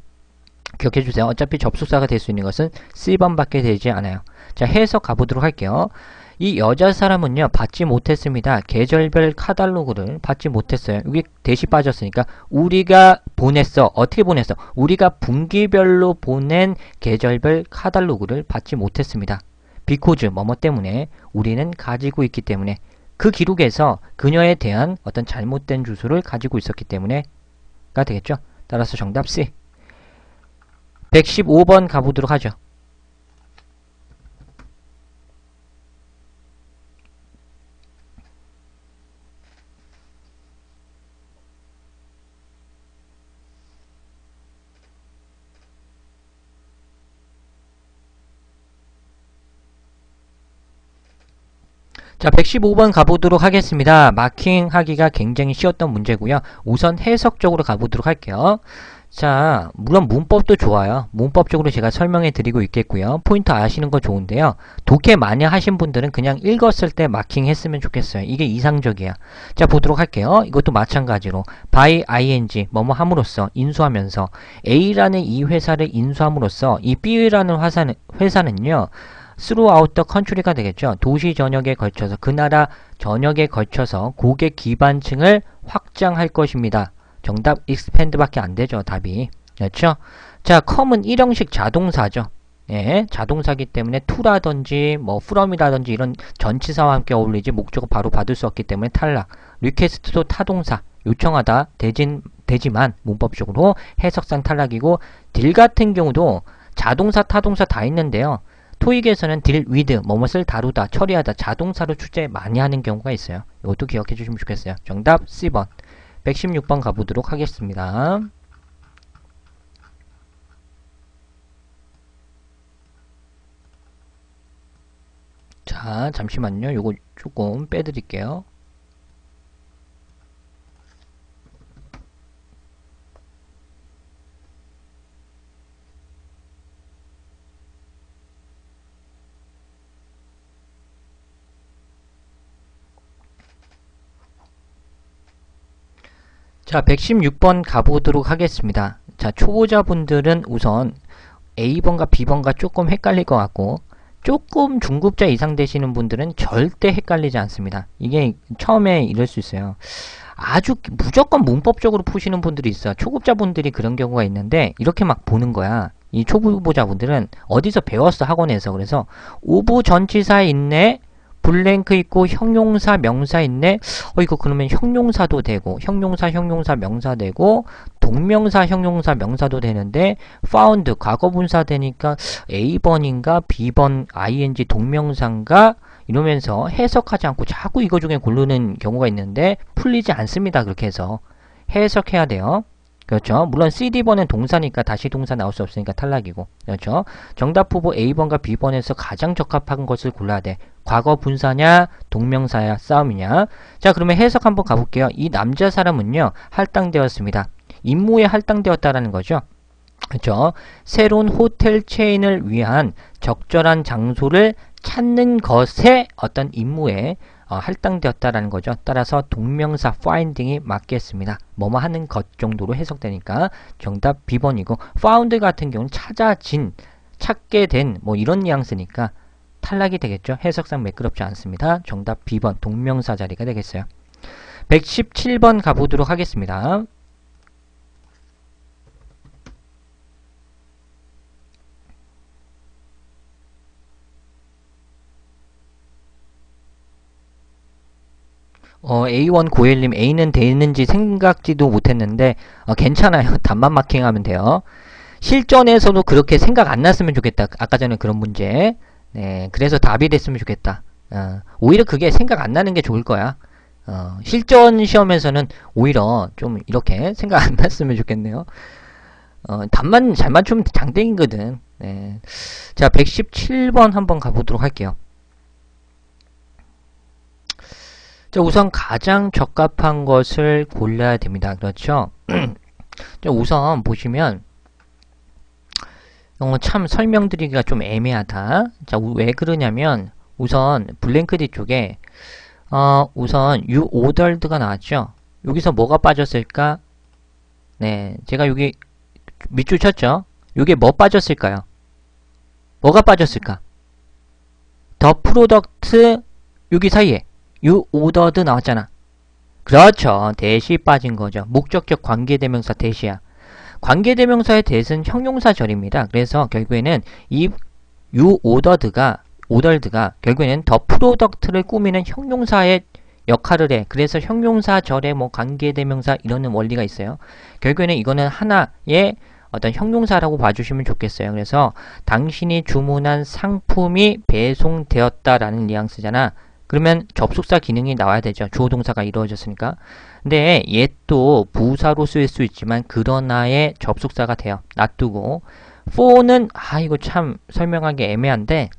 기억해주세요. 어차피 접속사가 될 수 있는 것은 C번밖에 되지 않아요. 자, 해석 가보도록 할게요. 이 여자 사람은요, 받지 못했습니다. 계절별 카탈로그를 받지 못했어요. 여기 대시 빠졌으니까 우리가 보냈어. 어떻게 보냈어? 우리가 분기별로 보낸 계절별 카탈로그를 받지 못했습니다. 비코즈 뭐뭐 때문에 우리는 가지고 있기 때문에 그 기록에서 그녀에 대한 어떤 잘못된 주소를 가지고 있었기 때문에가 되겠죠. 따라서 정답 C. 115번 가보도록 하죠. 자, 115번 가보도록 하겠습니다. 마킹하기가 굉장히 쉬웠던 문제고요. 우선 해석적으로 가보도록 할게요. 자, 물론 문법도 좋아요. 문법적으로 제가 설명해 드리고 있겠고요. 포인트 아시는 거 좋은데요. 독해 많이 하신 분들은 그냥 읽었을 때 마킹했으면 좋겠어요. 이게 이상적이야. 자, 보도록 할게요. 이것도 마찬가지로 by ing 뭐뭐 함으로써 인수하면서 A라는 이 회사를 인수함으로써 이 B라는 회사는요. throughout the country가 되겠죠. 도시 전역에 걸쳐서 그 나라 전역에 걸쳐서 고객 기반층을 확장할 것입니다. 정답 expand 밖에 안 되죠. 답이. 그렇죠? 자, come은 일형식 자동사죠. 예, 자동사기 때문에 to라든지 뭐 from이라든지 이런 전치사와 함께 어울리지 목적어 바로 받을 수 없기 때문에 탈락. request도 타동사 요청하다 되지만 문법적으로 해석상 탈락이고 딜 같은 경우도 자동사 타동사 다 있는데요. 토익에서는 deal with, 뭐뭇을 다루다, 처리하다, 자동사로 출제 많이 하는 경우가 있어요. 이것도 기억해 주시면 좋겠어요. 정답 C번. 116번 가보도록 하겠습니다. 자, 잠시만요. 요거 조금 빼드릴게요. 자, 116번 가보도록 하겠습니다. 자, 초보자분들은 우선 A번과 B번과 조금 헷갈릴 것 같고 조금 중급자 이상 되시는 분들은 절대 헷갈리지 않습니다. 이게 처음에 이럴 수 있어요. 아주 무조건 문법적으로 푸시는 분들이 있어요. 초급자분들이 그런 경우가 있는데 이렇게 막 보는 거야. 이 초보자분들은 어디서 배웠어 학원에서. 그래서 오브 전치사 있네, 블랭크 있고 형용사 명사 있네. 이거 그러면 형용사도 되고 형용사 명사 되고 동명사 형용사 명사도 되는데 found 과거분사 되니까 A번인가 B번 ing 동명사인가 이러면서 해석하지 않고 자꾸 이거 중에 고르는 경우가 있는데 풀리지 않습니다. 그렇게 해서 해석해야 돼요. 그렇죠. 물론 CD번은 동사니까 다시 동사 나올 수 없으니까 탈락이고. 그렇죠. 정답 후보 A번과 B번에서 가장 적합한 것을 골라야 돼. 과거 분사냐 동명사야 싸움이냐. 자, 그러면 해석 한번 가볼게요. 이 남자 사람은요 할당되었습니다. 임무에 할당되었다라는 거죠. 그렇죠. 새로운 호텔 체인을 위한 적절한 장소를 찾는 것에 어떤 임무에 할당되었다라는 거죠. 따라서 동명사 finding이 맞겠습니다. 뭐뭐 하는 것 정도로 해석되니까 정답 B번이고 found 같은 경우는 찾아진, 찾게 된 뭐 이런 뉘앙스니까 탈락이 되겠죠. 해석상 매끄럽지 않습니다. 정답 B번 동명사 자리가 되겠어요. 117번 가보도록 하겠습니다. A1 고엘님 A는 되는지 생각지도 못했는데 괜찮아요. 답만 마킹하면 돼요. 실전에서도 그렇게 생각 안 났으면 좋겠다. 아까 전에 그런 문제. 네, 그래서 답이 됐으면 좋겠다. 오히려 그게 생각 안 나는 게 좋을 거야. 실전 시험에서는 오히려 좀 이렇게 생각 안 났으면 좋겠네요. 답만 잘 맞추면 장땡이거든. 네. 자, 117번 한번 가보도록 할게요. 자, 우선 가장 적합한 것을 골라야 됩니다. 그렇죠? 자, 우선 보시면 참 설명드리기가 좀 애매하다. 자, 왜 그러냐면 우선 블랭크 뒤쪽에 우선 you ordered가 나왔죠? 여기서 뭐가 빠졌을까? 네, 제가 여기 밑줄 쳤죠? 여기에 뭐 빠졌을까요? 뭐가 빠졌을까? 더 프로덕트 여기 사이에 you ordered 나왔잖아. 그렇죠. 대시 빠진 거죠. 목적격 관계대명사 대시야. 관계대명사의 대는 형용사절입니다. 그래서 결국에는 이 you ordered가 결국에는 더 프로덕트를 꾸미는 형용사의 역할을 해. 그래서 형용사절에 뭐 관계대명사 이러는 원리가 있어요. 결국에는 이거는 하나의 어떤 형용사라고 봐주시면 좋겠어요. 그래서 당신이 주문한 상품이 배송되었다라는 뉘앙스잖아. 그러면 접속사 기능이 나와야 되죠. 주어 동사가 이루어졌으니까. 근데 얘 또 부사로 쓰일 수 있지만 그러나의 접속사가 돼요. 놔두고 for는 이거 참 설명하기 애매한데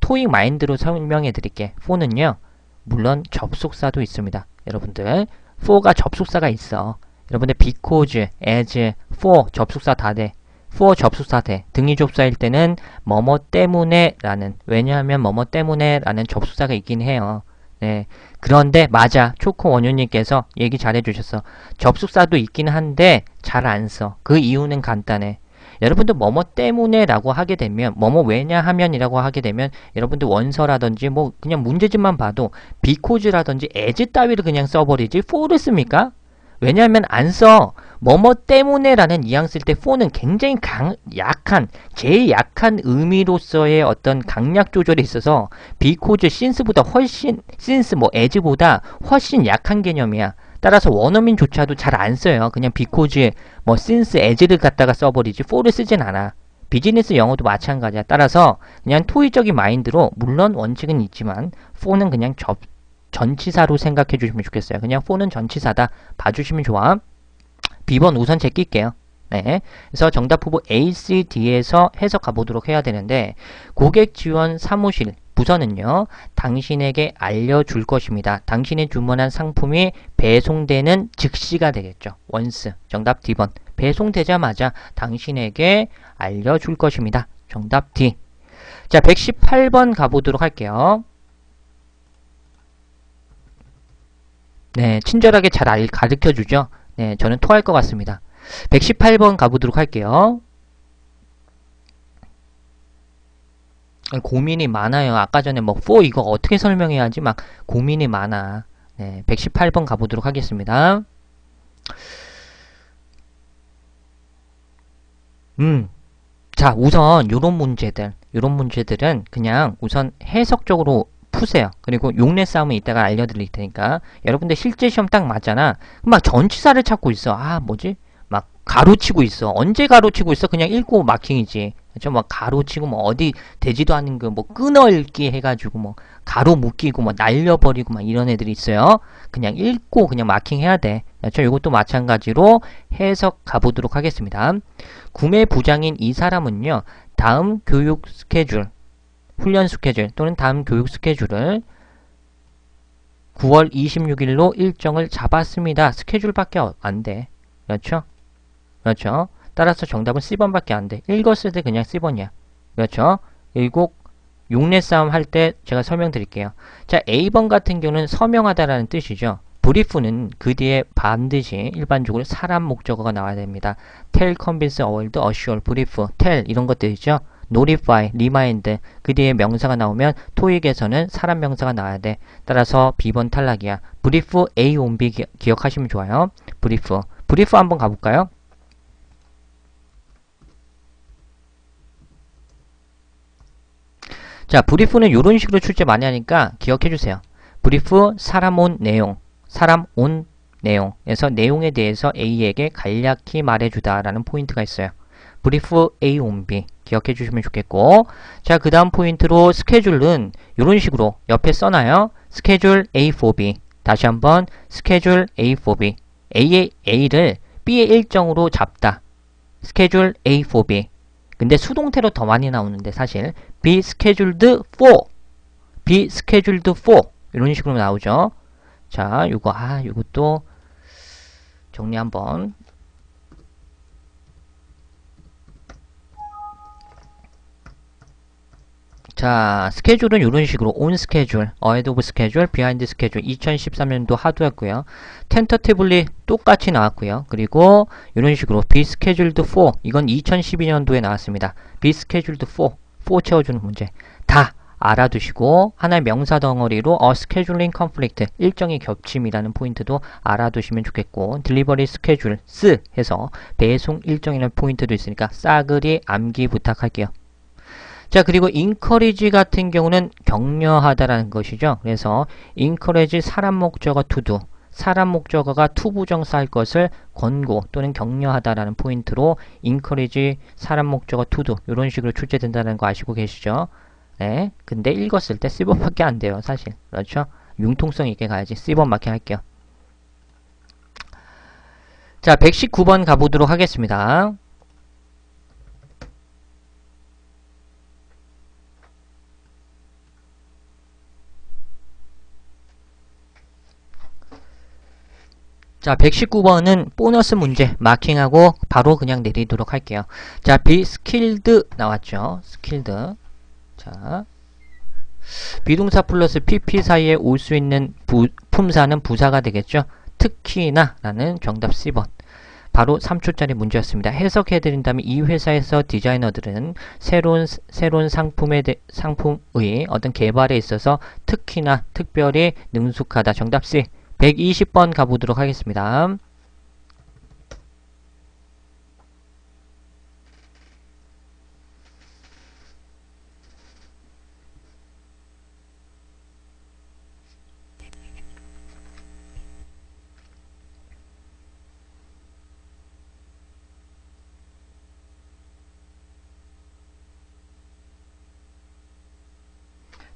토익 마인드로 설명해 드릴게. for는요. 물론 접속사도 있습니다. 여러분들 for가 접속사가 있어. 여러분들 because, as, for 접속사 다 돼. for 접속사 돼. 등위접사일 때는 뭐뭐 때문에 라는, 왜냐하면 뭐뭐 때문에 라는 접속사가 있긴 해요. 네. 그런데 맞아. 초코 원효님께서 얘기 잘 해주셨어. 접속사도 있긴 한데 잘 안 써. 그 이유는 간단해. 여러분들 뭐뭐 때문에 라고 하게 되면 뭐뭐 왜냐하면이라고 하게 되면 여러분들 원서라든지 뭐 그냥 문제집만 봐도 because라든지 as 따위를 그냥 써버리지 for를 씁니까? 왜냐하면 안 써. 뭐뭐 때문에 라는 뉘앙스일 때 for는 굉장히 제일 약한 의미로서의 어떤 강약 조절이 있어서 because, since보다 훨씬, since 뭐 as보다 훨씬 약한 개념이야. 따라서 원어민조차도 잘 안 써요. 그냥 because, 뭐 since, as를 갖다가 써버리지 for를 쓰진 않아. 비즈니스 영어도 마찬가지야. 따라서 그냥 토의적인 마인드로 물론 원칙은 있지만 for는 그냥 전치사로 생각해 주시면 좋겠어요. 그냥 for는 전치사다 봐주시면 좋아. B번 우선 제낄게요. 네. 그래서 정답 후보 A, C, D에서 해석 가보도록 해야 되는데 고객 지원 사무실 부서는요. 당신에게 알려줄 것입니다. 당신이 주문한 상품이 배송되는 즉시가 되겠죠. once. 정답 D번. 배송되자마자 당신에게 알려줄 것입니다. 정답 D. 자, 118번 가보도록 할게요. 네, 친절하게 잘 가르쳐주죠. 네, 저는 토할 것 같습니다. 118번 가보도록 할게요. 고민이 많아요. 아까 전에 뭐 for 이거 어떻게 설명해야지 막 고민이 많아. 네, 118번 가보도록 하겠습니다. 자, 우선 요런 문제들은 그냥 우선 해석적으로 푸세요. 그리고 용례 싸움은 이따가 알려드릴 테니까. 여러분들 실제 시험 딱 맞잖아. 막 전치사를 찾고 있어. 뭐지? 막 가로치고 있어. 언제 가로치고 있어? 그냥 읽고 마킹이지. 그렇죠? 막 가로치고 뭐 어디 되지도 않은 그 뭐 끊어읽기 해가지고 뭐 가로 묶이고 뭐 날려버리고 막 이런 애들이 있어요. 그냥 읽고 그냥 마킹해야 돼. 그렇죠? 이것도 마찬가지로 해석 가보도록 하겠습니다. 구매 부장인 이 사람은요. 다음 교육 스케줄 훈련 스케줄 또는 다음 교육 스케줄을 9월 26일로 일정을 잡았습니다. 스케줄밖에 안 돼. 그렇죠? 그렇죠? 따라서 정답은 C번밖에 안 돼. 읽었을 때 그냥 C번이야. 그렇죠? 그리고 용례 싸움 할 때 제가 설명드릴게요. 자, A번 같은 경우는 서명하다라는 뜻이죠. 브리프는 그 뒤에 반드시 일반적으로 사람 목적어가 나와야 됩니다. tell, convince, award, assure, brief, tell 이런 것들이죠. notify, remind 그 뒤에 명사가 나오면 토익에서는 사람 명사가 나와야 돼. 따라서 B번 탈락이야. brief A on B 기억하시면 좋아요. brief 한번 가볼까요? 자, brief는 이런 식으로 출제 많이 하니까 기억해주세요. brief 사람 온 내용에서 내용에 대해서 A에게 간략히 말해주다 라는 포인트가 있어요. brief A on B 기억해 주시면 좋겠고, 자, 그 다음 포인트로 스케줄은 이런 식으로 옆에 써놔요. 스케줄 A for B. 다시 한번 스케줄 A for B. A를 B의 일정으로 잡다. 스케줄 A for B. 근데 수동태로 더 많이 나오는데 사실 be scheduled for 이런 식으로 나오죠. 자, 요것도 정리 한번. 자, 스케줄은 이런 식으로 on schedule, ahead of schedule, behind schedule 2013년도 하도였고요. tentatively 똑같이 나왔고요. 그리고 이런 식으로 be scheduled for 이건 2012년도에 나왔습니다. be scheduled for 채워주는 문제. 다 알아두시고 하나의 명사 덩어리로 scheduling conflict 일정이 겹침이라는 포인트도 알아두시면 좋겠고 delivery schedules 해서 배송 일정이라는 포인트도 있으니까 싸그리 암기 부탁할게요. 자, 그리고 encourage 같은 경우는 격려하다라는 것이죠. 그래서 encourage 사람 목적어 to do 사람 목적어가 to 부정사 할 것을 권고 또는 격려하다라는 포인트로 encourage 사람 목적어 to do 이런 식으로 출제된다는 거 아시고 계시죠? 네, 근데 읽었을 때 C번밖에 안 돼요, 사실. 그렇죠? 융통성 있게 가야지. C번 맞게 할게요. 자, 119번 가보도록 하겠습니다. 자, 119번은 보너스 문제 마킹하고 바로 그냥 내리도록 할게요. 자, be skilled 나왔죠? skilled. 자, 비동사 플러스 pp 사이에 올 수 있는 품사는 부사가 되겠죠? 특히나 라는 정답 C번. 바로 3초짜리 문제였습니다. 해석해드린다면 이 회사에서 디자이너들은 새로운 상품의 어떤 개발에 있어서 특히나 특별히 능숙하다. 정답 C. 120번 가보도록 하겠습니다.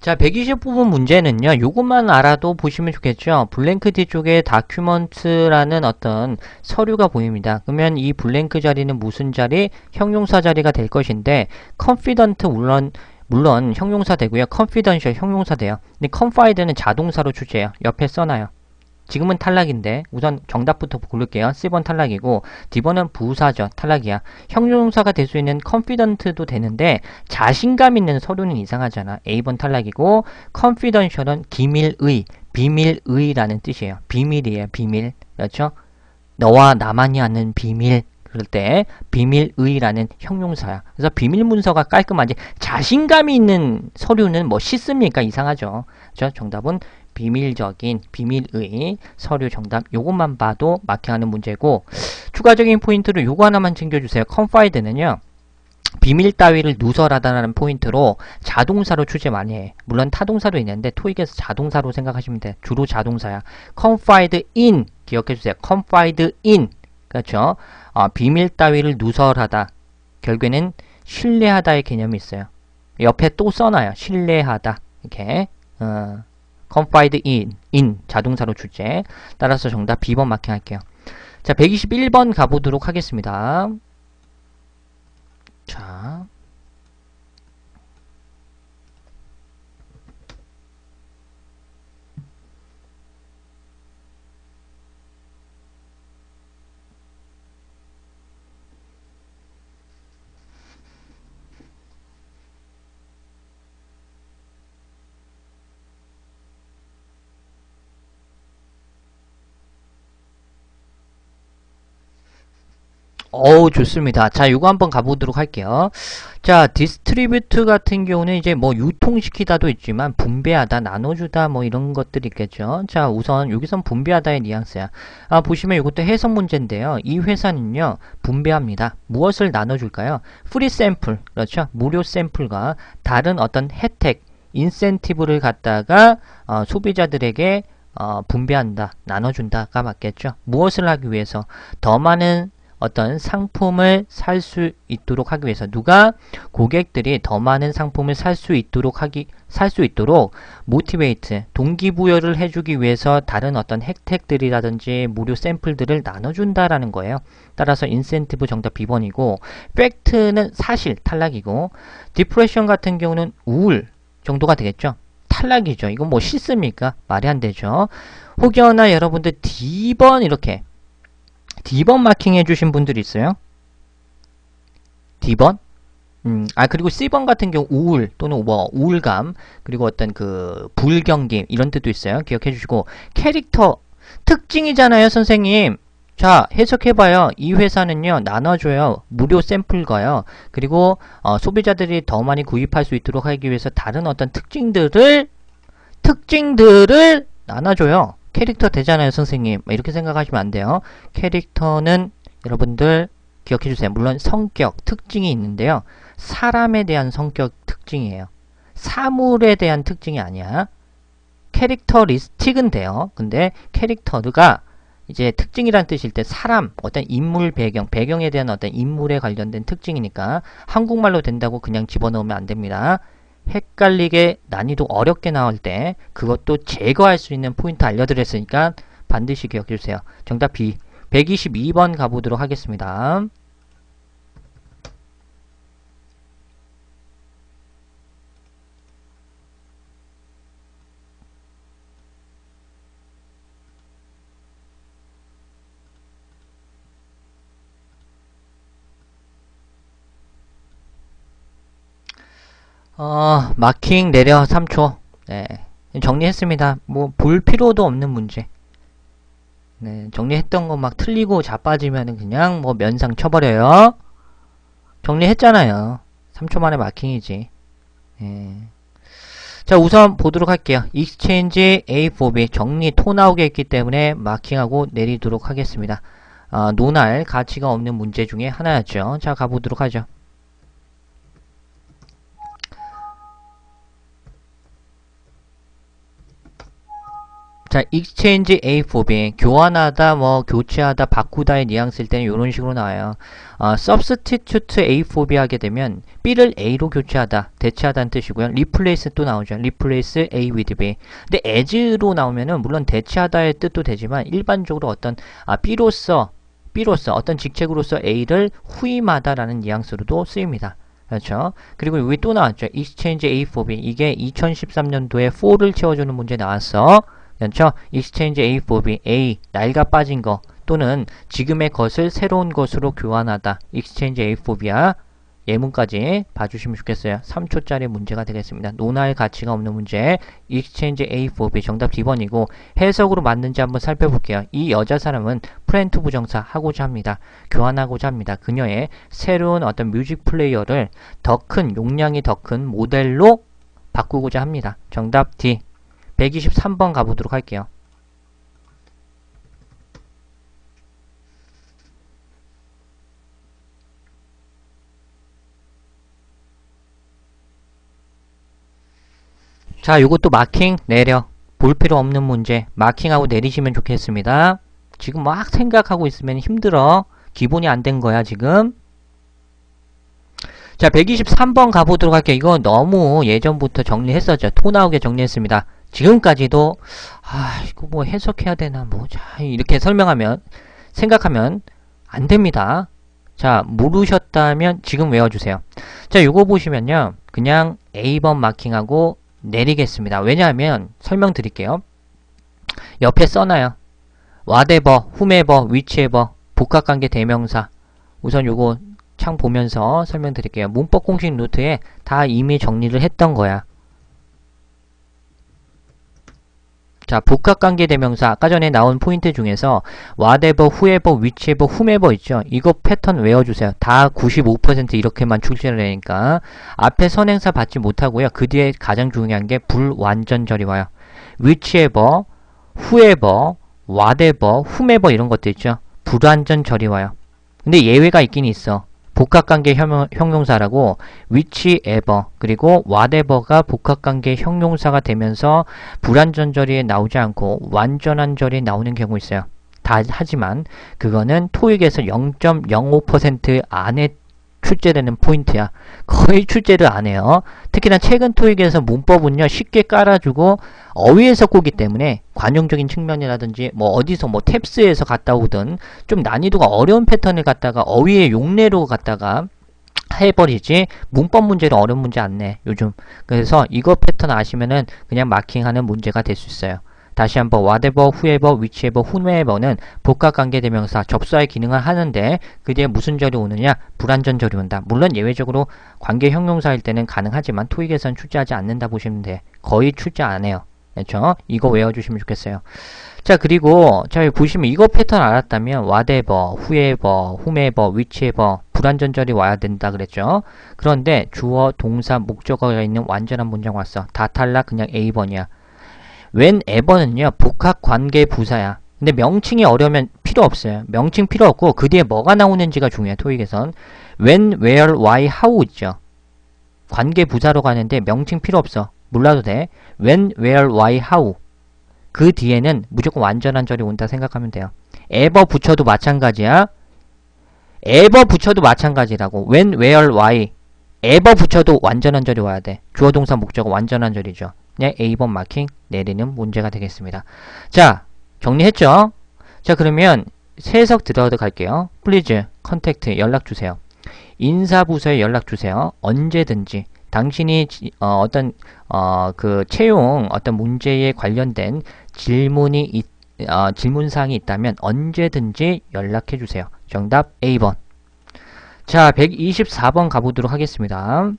자, 120부분 문제는요, 요것만 알아도 보시면 좋겠죠. 블랭크 뒤쪽에 다큐먼트라는 어떤 서류가 보입니다. 그러면 이 블랭크 자리는 무슨 자리? 형용사 자리가 될 것인데, confident 물론 형용사 되고요. confidential 형용사 돼요. 근데 confide는 자동사로 출제해요. 옆에 써놔요. 지금은 탈락인데 우선 정답부터 고를게요. C번 탈락이고 D번은 부사죠. 탈락이야. 형용사가 될 수 있는 confident도 되는데 자신감 있는 서류는 이상하잖아. A번 탈락이고 confidential은 비밀의라는 뜻이에요. 비밀이에요. 비밀. 그렇죠? 너와 나만이 아는 비밀. 그럴 때 비밀의라는 형용사야. 그래서 비밀 문서가 깔끔하지 자신감이 있는 서류는 뭐 씻습니까? 이상하죠. 그렇죠? 정답은 비밀적인 비밀의 서류 정답 요것만 봐도 마킹하는 문제고 추가적인 포인트로 요거 하나만 챙겨주세요. confide는요. 비밀 따위를 누설하다라는 포인트로 자동사로 출제 많이 해. 물론 타동사도 있는데 토익에서 자동사로 생각하시면 돼. 주로 자동사야. confide in 기억해주세요. confide in 그렇죠. 비밀 따위를 누설하다. 결국에는 신뢰하다의 개념이 있어요. 옆에 또 써놔요. 신뢰하다. 이렇게 confide in 자동사로 출제. 따라서 정답 B번 마킹할게요. 자, 121번 가보도록 하겠습니다. 자, 좋습니다. 자, 이거 한번 가보도록 할게요. 자, 디스트리뷰트 같은 경우는 이제 뭐 유통시키다도 있지만 분배하다, 나눠주다 뭐 이런 것들이 있겠죠. 자, 우선 여기선 분배하다의 뉘앙스야. 보시면 이것도 해석 문제인데요. 이 회사는요, 분배합니다. 무엇을 나눠줄까요? 프리 샘플, 그렇죠? 무료 샘플과 다른 어떤 혜택, 인센티브를 갖다가 소비자들에게 분배한다, 나눠준다가 맞겠죠. 무엇을 하기 위해서? 더 많은 어떤 상품을 살 수 있도록 하기 위해서 누가 고객들이 더 많은 상품을 살 수 있도록 모티베이트 동기부여를 해주기 위해서 다른 어떤 혜택들이라든지 무료 샘플들을 나눠준다라는 거예요. 따라서 인센티브 정답 B번이고 팩트는 사실 탈락이고 디프레션 같은 경우는 우울 정도가 되겠죠. 탈락이죠. 이건 뭐 싫습니까? 말이 안 되죠. 혹여나 여러분들 D번 이렇게 D번 마킹 해주신 분들이 있어요? D번? 그리고 C번 같은 경우 우울 또는 뭐 우울감 그리고 어떤 그 불경기 이런 뜻도 있어요. 기억해 주시고 캐릭터 특징이잖아요, 선생님. 자, 해석해봐요. 이 회사는요, 나눠줘요. 무료 샘플과요. 그리고 소비자들이 더 많이 구입할 수 있도록 하기 위해서 다른 어떤 특징들을 나눠줘요. 캐릭터 되잖아요, 선생님. 이렇게 생각하시면 안 돼요. 캐릭터는 여러분들 기억해주세요. 물론 성격, 특징이 있는데요. 사람에 대한 성격 특징이에요. 사물에 대한 특징이 아니야. 캐릭터리스틱은 돼요. 근데 캐릭터가 이제 특징이란 뜻일 때 사람, 어떤 인물 배경에 대한 어떤 인물에 관련된 특징이니까 한국말로 된다고 그냥 집어넣으면 안 됩니다. 헷갈리게 난이도 어렵게 나올 때 그것도 제거할 수 있는 포인트 알려드렸으니까 반드시 기억해주세요. 정답 B. 122번 가보도록 하겠습니다. 마킹 내려 3초. 네. 정리했습니다. 뭐, 볼 필요도 없는 문제. 네. 정리했던 거 막 틀리고 자빠지면은 그냥 뭐 면상 쳐버려요. 정리했잖아요. 3초 만에 마킹이지. 네. 자, 우선 보도록 할게요. Exchange A4B 정리 토 나오게 했기 때문에 마킹하고 내리도록 하겠습니다. 논할 가치가 없는 문제 중에 하나였죠. 자, 가보도록 하죠. 자, exchange A4B 교환하다, 뭐 교체하다, 바꾸다의 뉘앙스일 때는 이런 식으로 나와요. substitute A4B 하게 되면 B를 A로 교체하다, 대체하다는 뜻이고요. replace 또 나오죠. replace A with B. 근데 as로 나오면은 물론 대체하다의 뜻도 되지만 일반적으로 어떤 B로서 어떤 직책으로서 A를 후임하다라는 뉘앙스로도 쓰입니다. 그렇죠. 그리고 여기 또 나왔죠. exchange A4B 이게 2013년도에 4를 채워주는 문제 나왔어. 그렇죠? exchange A4B, A, 낡아 빠진 거 또는 지금의 것을 새로운 것으로 교환하다. exchange A4B야. 예문까지 봐주시면 좋겠어요. 3초짜리 문제가 되겠습니다. 논할 가치가 없는 문제. exchange A4B 정답 D번이고 해석으로 맞는지 한번 살펴볼게요. 이 여자 사람은 프렌트 부정사 하고자 합니다. 교환하고자 합니다. 그녀의 새로운 어떤 뮤직 플레이어를 더 큰, 용량이 더 큰 모델로 바꾸고자 합니다. 정답 D. 123번 가보도록 할게요. 자, 요것도 마킹 내려. 볼 필요 없는 문제. 마킹하고 내리시면 좋겠습니다. 지금 막 생각하고 있으면 힘들어. 기본이 안 된 거야, 지금. 자, 123번 가보도록 할게요. 이거 너무 예전부터 정리했었죠. 토 나오게 정리했습니다. 지금까지도 이거 뭐 해석해야 되나 뭐 자 이렇게 생각하면 안 됩니다. 자, 모르셨다면 지금 외워주세요. 자, 요거 보시면요, 그냥 A번 마킹하고 내리겠습니다. 왜냐하면 설명드릴게요. 옆에 써놔요. whatever, whomever, whichever, 복합관계 대명사. 우선 요거 창 보면서 설명드릴게요. 문법 공식 노트에 다 이미 정리를 했던 거야. 자, 복합관계 대명사 아까 전에 나온 포인트 중에서 whatever, whoever, whichever, whomever 있죠. 이거 패턴 외워주세요. 다 95% 이렇게만 출제를 하니까 앞에 선행사 받지 못하고요. 그 뒤에 가장 중요한 게 불완전절이 와요. whichever, whoever, whatever, whomever 이런 것도 있죠. 불완전절이 와요. 근데 예외가 있긴 있어. 복합관계 형용사라고 whichever 그리고 whatever가 복합관계 형용사가 되면서 불완전절이 나오지 않고 완전한 절이 나오는 경우 있어요. 하지만 그거는 토익에서 0.05% 안에 출제되는 포인트야. 거의 출제를 안 해요. 특히나 최근 토익에서 문법은요 쉽게 깔아주고 어휘에서 꼬기 때문에 관용적인 측면이라든지 뭐 어디서 뭐 탭스에서 갔다 오든 좀 난이도가 어려운 패턴을 갖다가 어휘의 용례로 갖다가 해버리지 문법 문제로 어려운 문제 안 내 요즘. 그래서 이거 패턴 아시면은 그냥 마킹하는 문제가 될 수 있어요. 다시 한번 whatever, whoever, whichever, whomever는 복합관계대명사 접수할 기능을 하는데 그 뒤에 무슨 절이 오느냐? 불완전절이 온다. 물론 예외적으로 관계 형용사일 때는 가능하지만 토익에서는 출제하지 않는다 보시면 돼. 거의 출제 안 해요. 그렇죠? 이거 외워주시면 좋겠어요. 자, 그리고 자, 여기 보시면 이거 패턴 알았다면 whatever, whoever, whomever, whichever 불완전절이 와야 된다 그랬죠? 그런데 주어, 동사, 목적어가 있는 완전한 문장 왔어. 다 탈락. 그냥 A번이야. whenever는요 복합 관계 부사야. 근데 명칭이 어려우면 필요 없어요. 명칭 필요 없고 그 뒤에 뭐가 나오는지가 중요해. 토익에선 when, where, why, how 있죠. 관계 부사로 가는데 명칭 필요 없어. 몰라도 돼. when, where, why, how 그 뒤에는 무조건 완전한 절이 온다 생각하면 돼요. ever 붙여도 마찬가지야. ever 붙여도 마찬가지라고. when, where, why ever 붙여도 완전한 절이 와야 돼. 주어 동사 목적어 완전한 절이죠. 그냥 A번 마킹 내리는 문제가 되겠습니다. 자, 정리했죠? 자, 그러면 새 해석 들어갈게요. Please, contact, 연락주세요. 인사부서에 연락주세요. 언제든지 당신이 어떤 그 채용 어떤 문제에 관련된 질문사항이 있다면 언제든지 연락해주세요. 정답 A번. 자, 124번 가보도록 하겠습니다.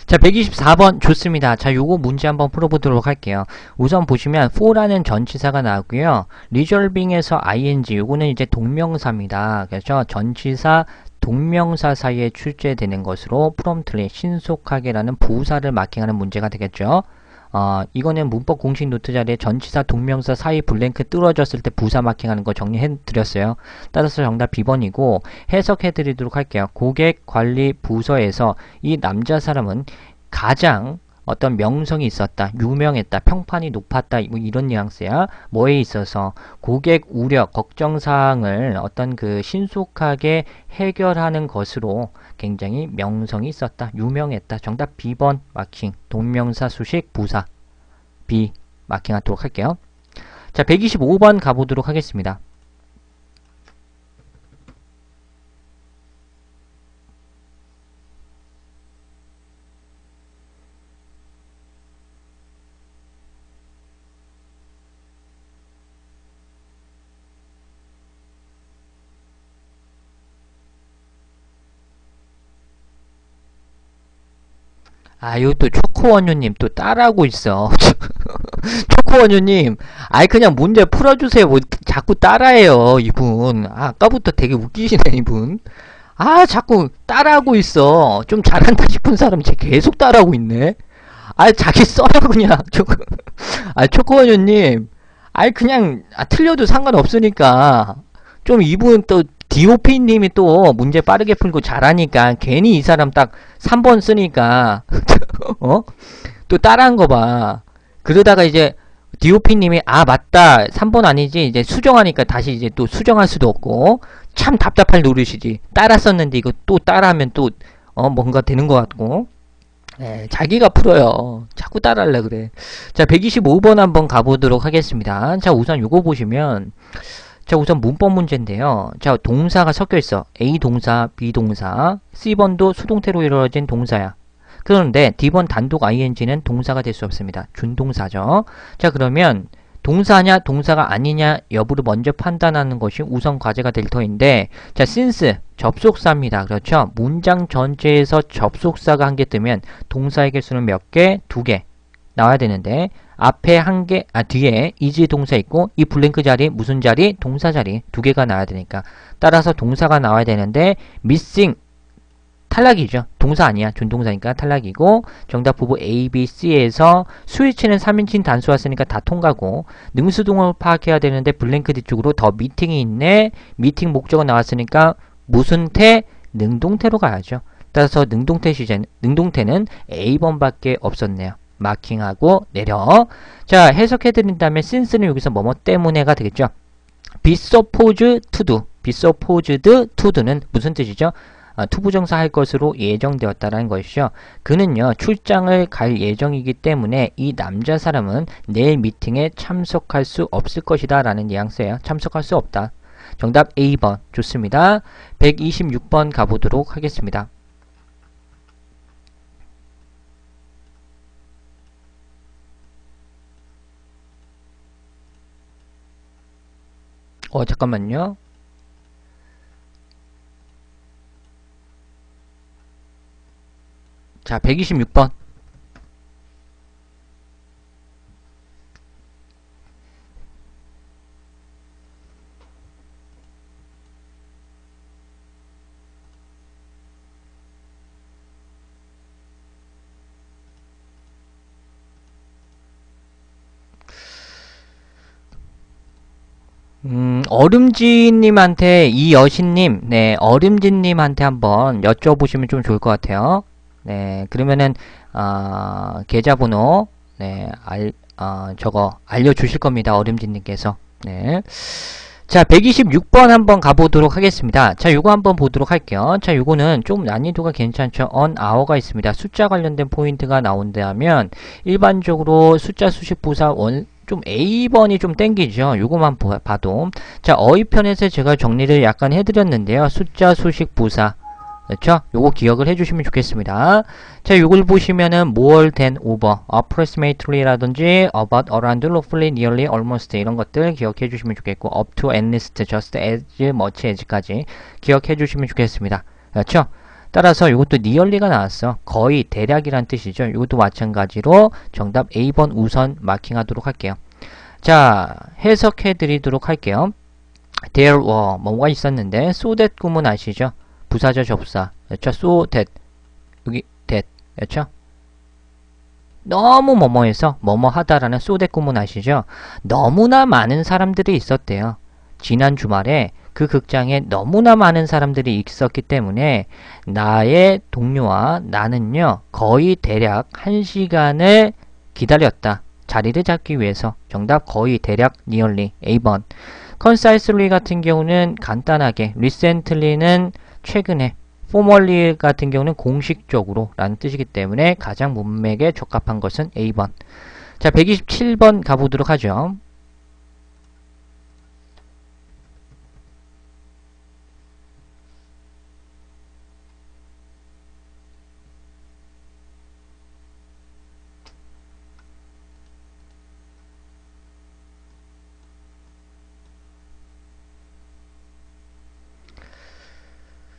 자, 124번 좋습니다. 자, 요거 문제 한번 풀어보도록 할게요. 우선 보시면 for라는 전치사가 나오고요. resolving에서 ing, 요거는 이제 동명사입니다. 그렇죠? 전치사, 동명사 사이에 출제되는 것으로 promptly, 신속하게라는 부사를 마킹하는 문제가 되겠죠. 이거는 문법 공식 노트 자리에 전치사, 동명사 사이 블랭크 뚫어졌을 때 부사 마킹하는 거 정리해드렸어요. 따라서 정답 B번이고 해석해드리도록 할게요. 고객 관리 부서에서 이 남자 사람은 가장 어떤 명성이 있었다, 유명했다, 평판이 높았다, 뭐 이런 뉘앙스야. 뭐에 있어서 고객 우려, 걱정사항을 어떤 그 신속하게 해결하는 것으로 굉장히 명성이 있었다, 유명했다. 정답 B번 마킹. 동명사 수식 부사 B 마킹하도록 할게요. 자, 125번 가보도록 하겠습니다. 이거 또 초코원유님 또 따라하고 있어. 초코원유님, 그냥 문제 풀어주세요. 뭐 자꾸 따라해요, 이분. 아까부터 되게 웃기시네, 이분. 자꾸 따라하고 있어. 좀 잘한다 싶은 사람 쟤 계속 따라하고 있네. 자기 써요, 그냥. 초코원유님. 그냥, 틀려도 상관없으니까. 좀 이분 또, DOP님이 또 문제 빠르게 풀고 잘하니까 괜히 이 사람 딱 3번 쓰니까 또 따라한 거 봐. 그러다가 이제 DOP님이 맞다 3번 아니지 이제 수정하니까 다시 이제 또 수정할 수도 없고 참 답답할 노릇이지. 따라 썼는데 이거 또 따라하면 또 뭔가 되는 것 같고 자기가 풀어요. 자꾸 따라하려 그래. 자, 125번 한번 가보도록 하겠습니다. 자, 우선 요거 보시면 자, 우선 문법 문제인데요. 자, 동사가 섞여 있어. A 동사, B 동사, C번도 수동태로 이루어진 동사야. 그런데 D번 단독 ing는 동사가 될 수 없습니다. 준동사죠. 자, 그러면 동사냐 동사가 아니냐 여부를 먼저 판단하는 것이 우선 과제가 될 터인데, 자, since 접속사입니다. 그렇죠? 문장 전체에서 접속사가 한 개 뜨면 동사의 개수는 몇 개? 2개 나와야 되는데 앞에 한 개, 뒤에 is 동사 있고 이 블랭크 자리 무슨 자리? 동사 자리 2개가 나와야 되니까 따라서 동사가 나와야 되는데 missing 탈락이죠. 동사 아니야. 준동사니까 탈락이고 정답 후보 A, B, C에서 스위치는 3인칭 단수 왔으니까 다 통과고 능수동을 파악해야 되는데 블랭크 뒤쪽으로 더 미팅이 있네. 미팅 목적어 나왔으니까 무슨 태? 능동태로 가야죠. 따라서 능동태는 A번밖에 없었네요. 마킹하고 내려. 자, 해석해드린 다음에 since는 여기서 뭐뭐 때문에가 되겠죠. be supposed to do. be supposed to do는 무슨 뜻이죠? 투부정사 할 것으로 예정되었다라는 것이죠. 그는요 출장을 갈 예정이기 때문에 이 남자 사람은 내일 미팅에 참석할 수 없을 것이다 라는 뉘앙스예요. 참석할 수 없다. 정답 A번 좋습니다. 126번 가보도록 하겠습니다. 잠깐만요. 자, 126번. 얼음지님한테, 이 여신님, 네, 얼음지님한테 한번 여쭤보시면 좀 좋을 것 같아요. 네, 그러면은, 계좌번호, 네, 저거, 알려주실 겁니다. 얼음지님께서. 네. 자, 126번 한번 가보도록 하겠습니다. 자, 요거 한번 보도록 할게요. 자, 요거는 좀 난이도가 괜찮죠. on hour가 있습니다. 숫자 관련된 포인트가 나온다면, 일반적으로 숫자 수식 부사 좀 A번이 좀 땡기죠. 요거만 봐도. 자, 어휘편에서 제가 정리를 약간 해드렸는데요. 숫자 수식 부사. 그렇죠? 요거 기억을 해주시면 좋겠습니다. 자, 요걸 보시면은 more than, over, approximately 라든지 about, around, roughly, nearly, almost 이런 것들 기억해 주시면 좋겠고 up to, at least, just as, much as까지 기억해 주시면 좋겠습니다. 그렇죠? 따라서 이것도 nearly가 나왔어. 거의, 대략이란 뜻이죠. 이것도 마찬가지로 정답 A번 우선 마킹하도록 할게요. 자, 해석해 드리도록 할게요. There were, 뭐가 있었는데 so that 구문 아시죠? 부사절 접사. 그렇죠? so that. 여기 that. 그렇죠? 너무 뭐뭐해서 뭐뭐 하다라는 so that 구문 아시죠? 너무나 많은 사람들이 있었대요. 지난 주말에 그 극장에 너무나 많은 사람들이 있었기 때문에 나의 동료와 나는요 거의 대략 1시간을 기다렸다. 자리를 잡기 위해서. 정답 거의 대략 nearly A번. concisely 같은 경우는 간단하게, recently는 최근에, formally 같은 경우는 공식적으로 라는 뜻이기 때문에 가장 문맥에 적합한 것은 A번. 자, 127번 가보도록 하죠.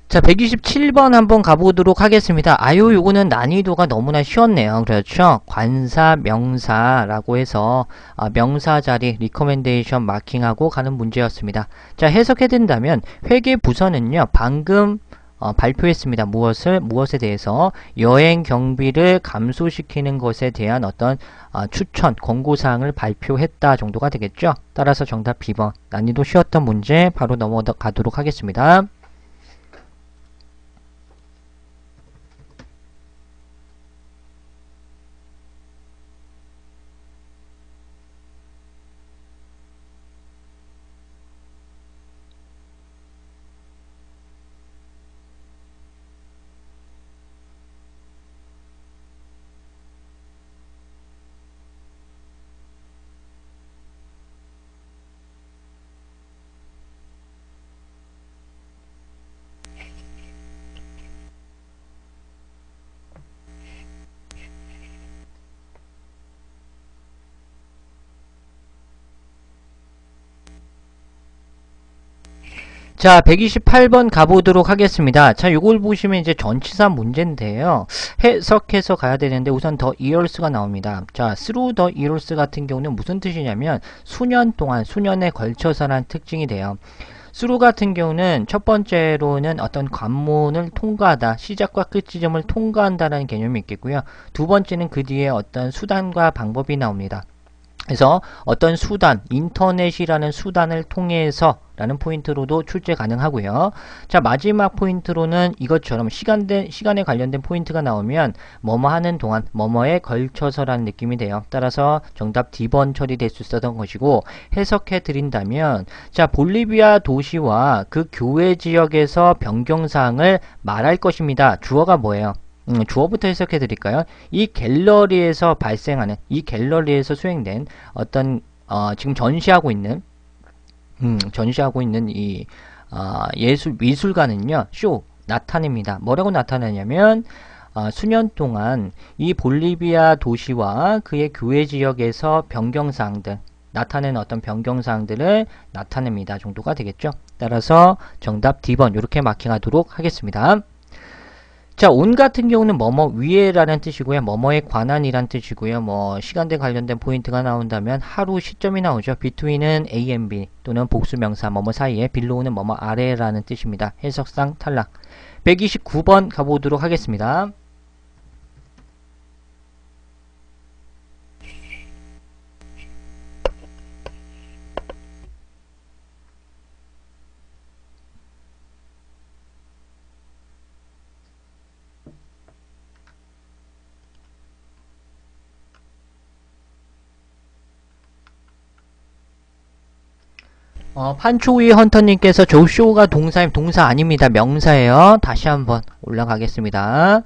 자, 127번 한번 가보도록 하겠습니다. 아유, 요거는 난이도가 너무나 쉬웠네요. 그렇죠? 관사, 명사라고 해서 명사 자리 리커멘데이션 마킹하고 가는 문제였습니다. 자, 해석해드린다면 회계 부서는요, 방금 발표했습니다. 무엇에 대해서? 여행 경비를 감소시키는 것에 대한 어떤 추천, 권고사항을 발표했다 정도가 되겠죠? 따라서 정답 B번. 난이도 쉬웠던 문제 바로 넘어가도록 하겠습니다. 자, 128번 가보도록 하겠습니다. 자, 요걸 보시면 이제 전치사 문제인데요. 해석해서 가야 되는데 우선 the years가 나옵니다. 자, through the years 같은 경우는 무슨 뜻이냐면 수년 동안, 수년에 걸쳐서라는 특징이 돼요. through 같은 경우는 첫 번째로는 어떤 관문을 통과하다, 시작과 끝 지점을 통과한다라는 개념이 있겠고요. 두 번째는 그 뒤에 어떤 수단과 방법이 나옵니다. 그래서 어떤 수단, 인터넷이라는 수단을 통해서 라는 포인트로도 출제 가능하고요. 자, 마지막 포인트로는 이것처럼 시간에 관련된 포인트가 나오면 뭐뭐 하는 동안 뭐뭐에 걸쳐서라는 느낌이 돼요. 따라서 정답 D번 처리될 수 있었던 것이고, 해석해 드린다면 자, 볼리비아 도시와 그 교외 지역에서 변경사항을 말할 것입니다. 주어가 뭐예요? 주어부터 해석해 드릴까요? 이 갤러리에서 발생하는, 이 갤러리에서 수행된 어떤 지금 전시하고 있는 이 미술가는요, 쇼 나타냅니다. 뭐라고 나타내냐면 수년 동안 이 볼리비아 도시와 그의 교외 지역에서 변경사항들, 나타내는 어떤 변경사항들을 나타냅니다 정도가 되겠죠. 따라서 정답 D번 이렇게 마킹하도록 하겠습니다. 자, 온 같은 경우는 뭐뭐 위에라는 뜻이고요. 뭐뭐에 관한이란 뜻이고요. 뭐 시간대 관련된 포인트가 나온다면 하루 시점이 나오죠. between은 A and B 또는 복수명사 뭐뭐 사이에, below는 뭐뭐 아래라는 뜻입니다. 해석상 탈락. 129번 가보도록 하겠습니다. 판초위 헌터님께서 조쇼가 동사 아닙니다. 명사예요. 다시 한번 올라가겠습니다.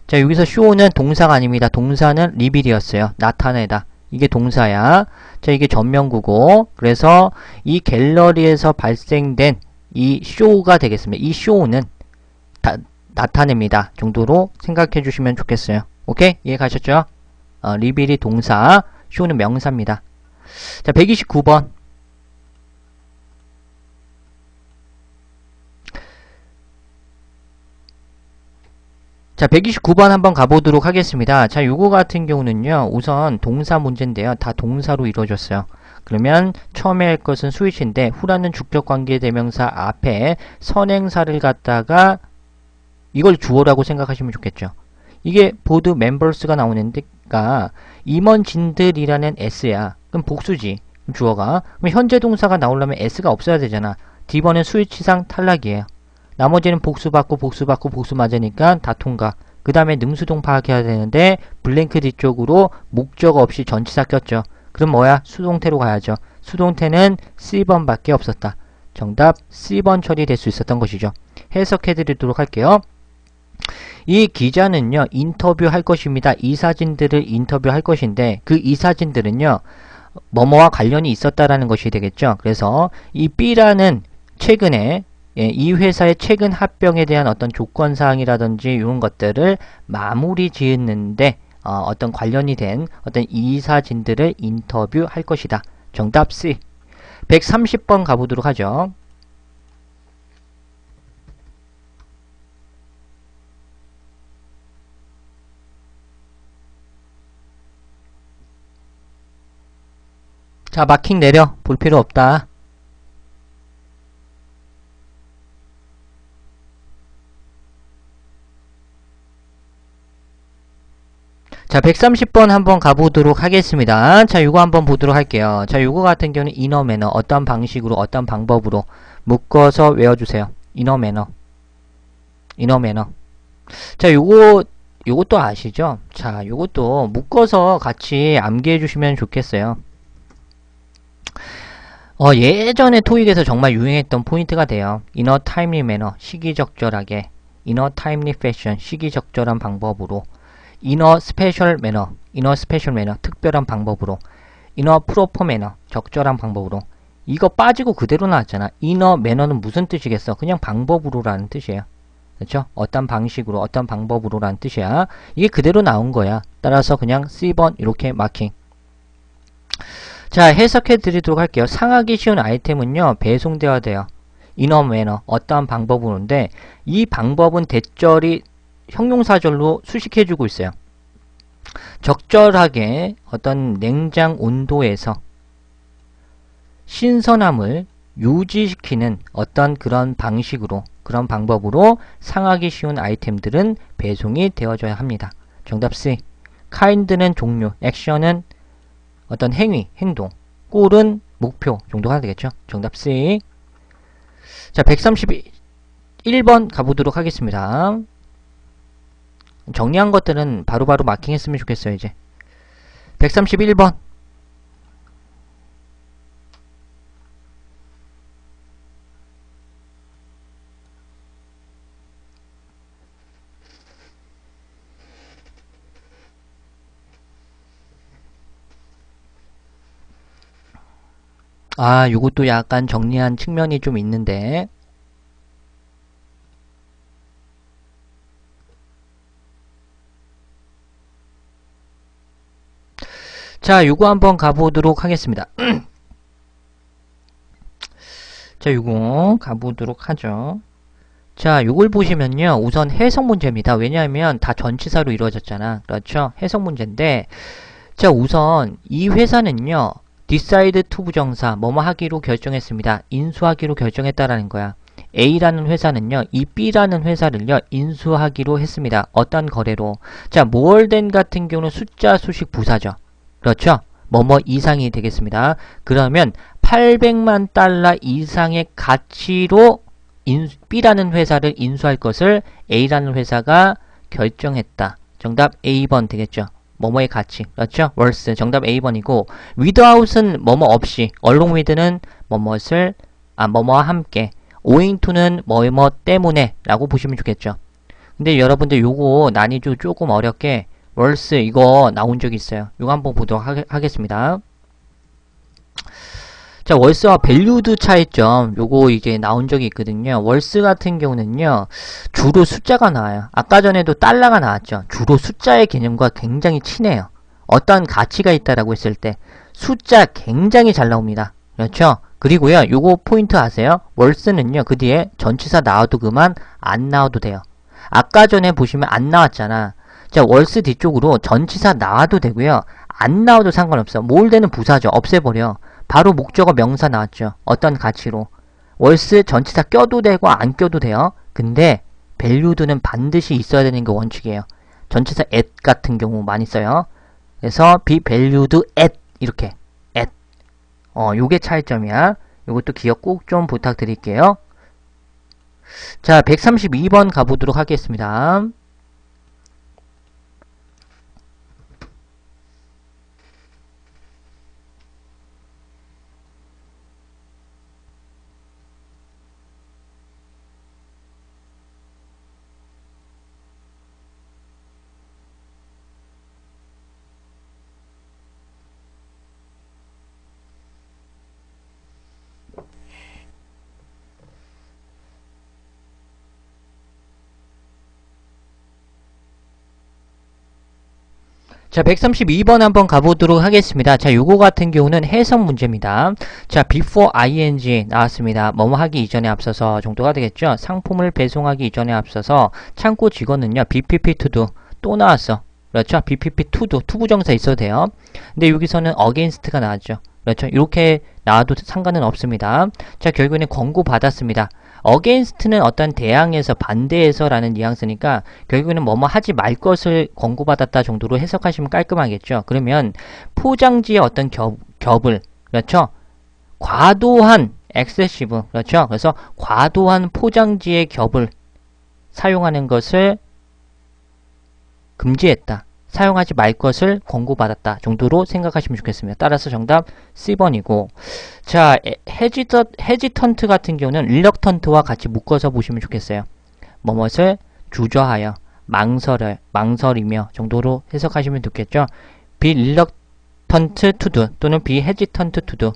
자, 여기서 쇼는 동사가 아닙니다. 동사는 리빌이었어요. 나타내다. 이게 동사야. 자, 이게 전명구고, 그래서 이 갤러리에서 발생된 이 쇼가 되겠습니다. 이 쇼는 나타냅니다 정도로 생각해 주시면 좋겠어요. 오케이? 이해 가셨죠? 리빌이 동사, 쇼는 명사입니다. 자, 129번. 자, 129번 한번 가보도록 하겠습니다. 자, 요거 같은 경우는요, 우선 동사 문제인데요. 다 동사로 이루어졌어요. 그러면 처음에 할 것은 스위치인데, 후라는 주격관계 대명사 앞에 선행사를 갖다가 이걸 주어라고 생각하시면 좋겠죠. 이게 보드 멤버스가 나오는데가 임원진들이라는 S야. 그럼 복수지. 그럼 주어가. 그럼 현재 동사가 나오려면 S가 없어야 되잖아. D번은 스위치상 탈락이에요. 나머지는 복수 받고 복수 맞으니까 다 통과. 그 다음에 능수동 파악해야 되는데 블랭크 뒤쪽으로 목적 없이 전치사 꼈죠. 그럼 뭐야? 수동태로 가야죠. 수동태는 C번밖에 없었다. 정답 C번 처리될 수 있었던 것이죠. 해석해 드리도록 할게요. 이 기자는요, 인터뷰할 것입니다. 이 사진들을 인터뷰할 것인데 그 이 사진들은요, 뭐뭐와 관련이 있었다라는 것이 되겠죠. 그래서 이 B라는 최근에 이 회사의 최근 합병에 대한 어떤 조건사항이라든지 이런 것들을 마무리 지었는데 어떤 관련이 된 어떤 이 사진들을 인터뷰할 것이다. 정답 C. 130번 가보도록 하죠. 자, 마킹 내려. 볼 필요 없다. 자, 130번 한번 가보도록 하겠습니다. 자, 요거 한번 보도록 할게요. 자, 요거 같은 경우는 이너 매너, 어떤 방식으로, 어떤 방법으로 묶어서 외워주세요. 이너 매너. 자, 요것도 아시죠? 자, 요것도 묶어서 같이 암기해 주시면 좋겠어요. 예전에 토익에서 정말 유행했던 포인트가 돼요. inner timely manner, 시기적절하게. inner timely fashion, 시기적절한 방법으로. inner special manner, 특별한 방법으로. inner proper manner, 적절한 방법으로. 이거 빠지고 그대로 나왔잖아. inner manner는 무슨 뜻이겠어? 그냥 방법으로라는 뜻이에요. 그렇죠? 어떤 방식으로, 어떤 방법으로라는 뜻이야. 이게 그대로 나온 거야. 따라서 그냥 C번 이렇게 마킹. 자, 해석해 드리도록 할게요. 상하기 쉬운 아이템은요, 배송되어야 돼요. inner manner, 어떠한 방법으로인데, 이 방법은 대절이 형용사절로 수식해주고 있어요. 적절하게 어떤 냉장 온도에서 신선함을 유지시키는 어떤 그런 방식으로, 그런 방법으로 상하기 쉬운 아이템들은 배송이 되어줘야 합니다. 정답 C. kind는 종류, action은 어떤 행위, 행동, 꼴은 목표 정도가 되겠죠. 정답 C. 자, 131번 가보도록 하겠습니다. 정리한 것들은 바로바로 마킹했으면 좋겠어요, 이제. 131번. 아, 요것도 약간 정리한 측면이 좀 있는데. 자, 요거 한번 가보도록 하겠습니다. 자, 요거 가보도록 하죠. 자, 요걸 보시면요. 우선 해석 문제입니다. 왜냐하면 다 전치사로 이루어졌잖아. 그렇죠? 해석 문제인데, 자, 우선 이 회사는요. decide to 부정사, 뭐뭐 하기로 결정했습니다. 인수하기로 결정했다라는 거야. A라는 회사는요. 이 B라는 회사를요. 인수하기로 했습니다. 어떤 거래로? 자, more than 같은 경우는 숫자, 수식, 부사죠. 그렇죠? 뭐뭐 이상이 되겠습니다. 그러면 800만 달러 이상의 가치로 B라는 회사를 인수할 것을 A라는 회사가 결정했다. 정답 A번 되겠죠. 뭐뭐의 가치. 그렇죠? worth. 정답 A번이고 without은 뭐뭐 없이, along with는 뭐뭐를 뭐뭐와 함께, owing to는 뭐뭐 때문에 라고 보시면 좋겠죠. 근데 여러분들 요거 난이도 조금 어렵게 worth 이거 나온 적이 있어요. 요거 한번 보도록 하겠습니다. 자, 월스와 밸류드 차이점 요거 이제 나온 적이 있거든요. 월스 같은 경우는요. 주로 숫자가 나와요. 아까 전에도 달러가 나왔죠. 주로 숫자의 개념과 굉장히 친해요. 어떤 가치가 있다라고 했을 때 숫자 굉장히 잘 나옵니다. 그렇죠? 그리고요. 요거 포인트 아세요? 월스는요. 그 뒤에 전치사 나와도 그만, 안 나와도 돼요. 아까 전에 보시면 안 나왔잖아. 자, 월스 뒤쪽으로 전치사 나와도 되고요. 안 나와도 상관없어. 몰대는 부사죠. 없애버려. 바로 목적어 명사 나왔죠. 어떤 가치로. 월스 전치사 껴도 되고 안 껴도 돼요. 근데 value는 반드시 있어야 되는 게 원칙이에요. 전치사 at 같은 경우 많이 써요. 그래서 be valued at 이렇게 at. 요게 차이점이야. 요것도 기억 꼭 좀 부탁드릴게요. 자, 132번 가보도록 하겠습니다. 자, 132번 한번 가보도록 하겠습니다. 자, 요거 같은 경우는 해석 문제입니다. 자, before ing 나왔습니다. 뭐뭐 하기 이전에 앞서서 정도가 되겠죠. 상품을 배송하기 이전에 앞서서 창고 직원은요. bpp to do 또 나왔어. 그렇죠. bpp to do 투부정사 있어도 돼요. 근데 여기서는 against가 나왔죠. 그렇죠. 이렇게 나와도 상관은 없습니다. 자, 결국에는 권고 받았습니다. against는 어떤 대항에서, 반대해서 라는 뉘앙스니까 결국에는 뭐뭐 하지 말 것을 권고받았다 정도로 해석하시면 깔끔하겠죠. 그러면 포장지의 어떤 겹을, 그렇죠? 과도한 excessive, 그렇죠? 그래서 과도한 포장지의 겹을 사용하는 것을 금지했다. 사용하지 말 것을 권고받았다 정도로 생각하시면 좋겠습니다. 따라서 정답 C번이고, 자, 헤지턴트 같은 경우는 릴럭턴트와 같이 묶어서 보시면 좋겠어요. 뭐뭇을 주저하여, 망설이며 정도로 해석하시면 좋겠죠. be reluctant to do 또는 be hesitant to do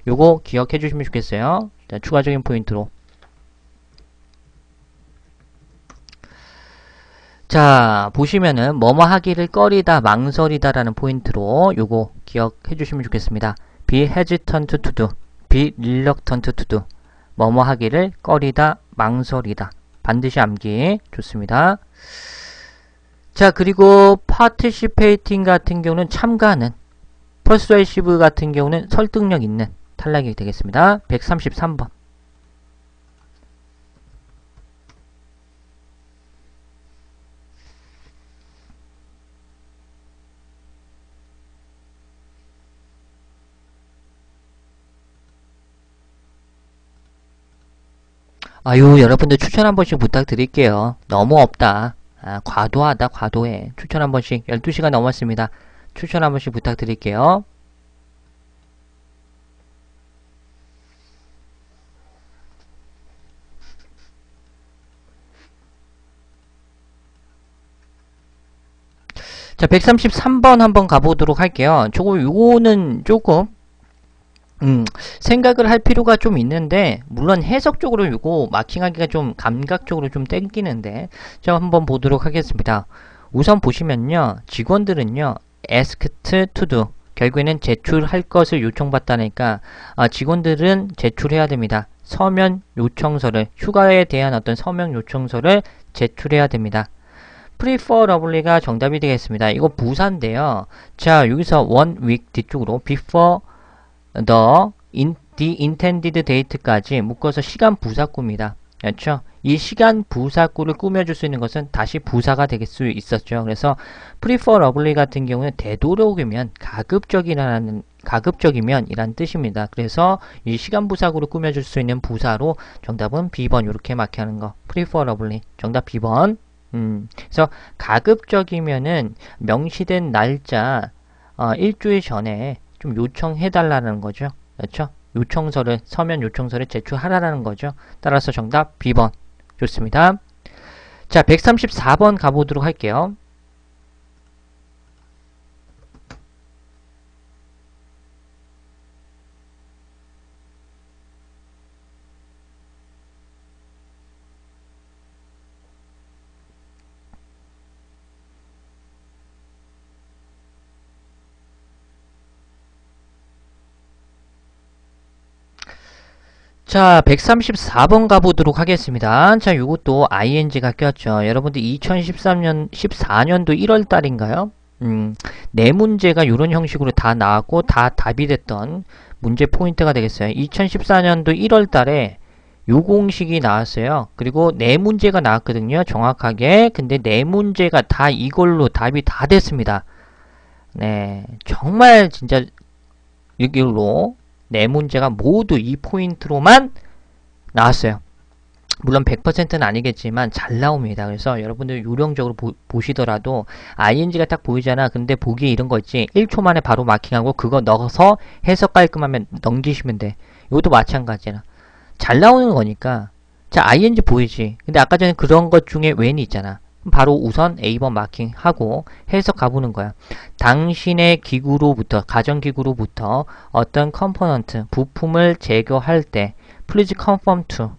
요거 기억해 주시면 좋겠어요. 자, 추가적인 포인트로. 자, 보시면은 뭐뭐 하기를 꺼리다, 망설이다 라는 포인트로 요거 기억해 주시면 좋겠습니다. be hesitant to do, be reluctant to do. 뭐뭐 하기를 꺼리다, 망설이다. 반드시 암기. 좋습니다. 자, 그리고 participating 같은 경우는 참가하는, persuasive 같은 경우는 설득력 있는 탈락이 되겠습니다. 133번. 아유, 여러분들 추천 한 번씩 부탁드릴게요. 너무 없다. 아, 과도하다, 과도해. 추천 한 번씩. 12시간 넘었습니다. 추천 한 번씩 부탁드릴게요. 자, 133번 한번 가보도록 할게요. 요거는 조금, 생각을 할 필요가 좀 있는데, 물론 해석적으로 요거 마킹하기가 좀 감각적으로 좀 땡기는데, 자, 한번 보도록 하겠습니다. 우선 보시면요, 직원들은요, asked to do. 결국에는 제출할 것을 요청받다니까, 직원들은 제출해야 됩니다. 서면 요청서를, 휴가에 대한 어떤 서면 요청서를 제출해야 됩니다. preferably가 정답이 되겠습니다. 이거 부사인데요. 자, 여기서 one week 뒤쪽으로 before the intended date까지 묶어서 시간 부사구입니다. 그렇죠? 이 시간 부사구를 꾸며줄 수 있는 것은 다시 부사가 될 수 있었죠. 그래서 preferably 같은 경우는 되도록이면 가급적이면 이란 뜻입니다. 그래서 이 시간 부사구를 꾸며줄 수 있는 부사로 정답은 B번 이렇게 마킹하는 거. preferably 정답 B번. 그래서 가급적이면은 명시된 날짜 일주일 전에 좀 요청해달라는 거죠. 그렇죠? 서면 요청서를 제출하라는 거죠. 따라서 정답 B번. 좋습니다. 자, 134번 가보도록 할게요. 자, 134번 가보도록 하겠습니다. 자, 요것도 ing가 꼈죠. 여러분들 14년도 1월달인가요? 네 문제가 이런 형식으로 다 나왔고 다 답이 됐던 문제 포인트가 되겠어요. 2014년도 1월달에 요 공식이 나왔어요. 그리고 네 문제가 나왔거든요. 정확하게. 근데 네 문제가 다 이걸로 답이 다 됐습니다. 네, 정말 진짜 이걸로 네 문제가 모두 이 포인트로만 나왔어요. 물론 100%는 아니겠지만 잘 나옵니다. 그래서 여러분들 요령적으로 보시더라도 ing가 딱 보이잖아. 근데 보기에 이런 거 있지. 1초 만에 바로 마킹하고 그거 넣어서 해석 깔끔하면 넘기시면 돼. 이것도 마찬가지야. 잘 나오는 거니까. 자, ing 보이지. 근데 아까 전에 그런 것 중에 when이 있잖아. 바로 우선 A번 마킹하고 해석 가보는 거야. 당신의 기구로부터, 가정기구로부터 어떤 컴포넌트, 부품을 제거할 때 please conform to,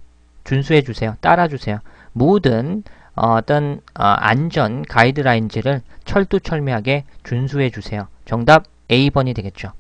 준수해주세요. 따라주세요. 모든 어떤 안전 가이드라인즈를 철두철미하게 준수해주세요. 정답 A번이 되겠죠.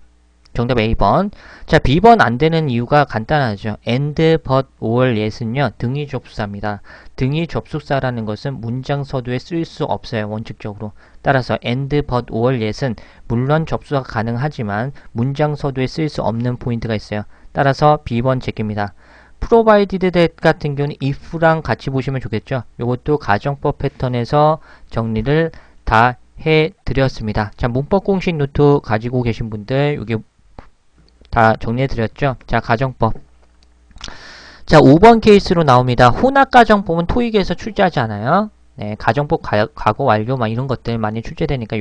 정답 A번. 자, B번 안 되는 이유가 간단하죠. and, but, or, yes는요, 등위 접수사입니다. 등위 접수사라는 것은 문장 서두에 쓸 수 없어요, 원칙적으로. 따라서 and, but, or, yes은 물론 접수가 가능하지만 문장 서두에 쓸 수 없는 포인트가 있어요. 따라서 B번 제끼입니다. provided that 같은 경우는 if랑 같이 보시면 좋겠죠. 이것도 가정법 패턴에서 정리를 다 해드렸습니다. 자, 문법 공식 노트 가지고 계신 분들 여기 다 정리해드렸죠. 자, 가정법. 자, 5번 케이스로 나옵니다. 혼합가정법은 토익에서 출제하지 않아요. 네, 가정법 과거 완료 막 이런 것들 많이 출제되니까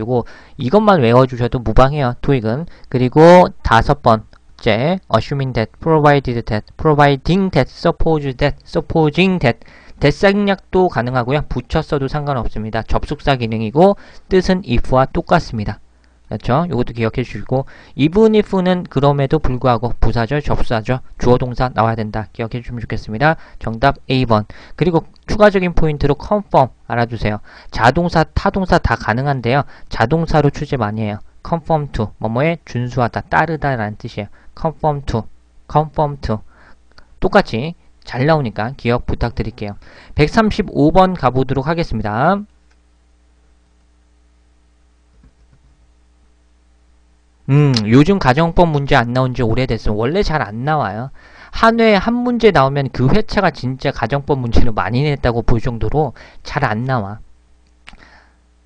이것만 외워주셔도 무방해요. 토익은. 그리고 5번째 assuming that, provided that, providing that, suppose that, supposing that. 대상약도 가능하고요. 붙였어도 상관없습니다. 접속사 기능이고 뜻은 if와 똑같습니다. 그렇죠? 이것도 기억해 주시고 even if는 그럼에도 불구하고 부사절, 접수사절, 주어 동사 나와야 된다. 기억해 주시면 좋겠습니다. 정답 A번. 그리고 추가적인 포인트로 conform 알아주세요. 자동사, 타동사 다 가능한데요. 자동사로 출제 많이 해요. conform to, 뭐뭐에 준수하다, 따르다 라는 뜻이에요. conform to. 똑같이 잘 나오니까 기억 부탁드릴게요. 135번 가보도록 하겠습니다. 요즘 가정법 문제 안 나온 지 오래됐어요. 원래 잘 안 나와요. 한 회에 한 문제 나오면 그 회차가 진짜 가정법 문제를 많이 냈다고 볼 정도로 잘 안 나와.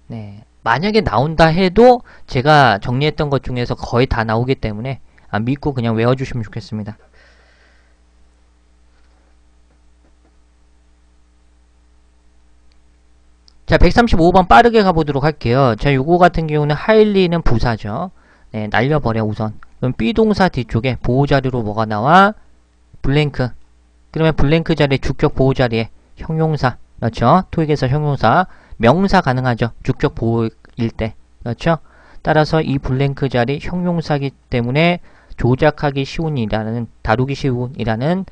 네. 만약에 나온다 해도 제가 정리했던 것 중에서 거의 다 나오기 때문에 믿고 그냥 외워주시면 좋겠습니다. 자, 135번 빠르게 가보도록 할게요. 자, 요거 같은 경우는 하일리는 부사죠. 네, 날려버려 우선. 그럼 B동사 뒤쪽에 보호자리로 뭐가 나와? 블랭크. 그러면 블랭크 자리에 주격 보호자리에 형용사. 그렇죠? 토익에서 형용사. 명사 가능하죠. 주격 보호일 때. 그렇죠? 따라서 이 블랭크 자리 형용사기 때문에 조작하기 쉬운이라는, 다루기 쉬운이라는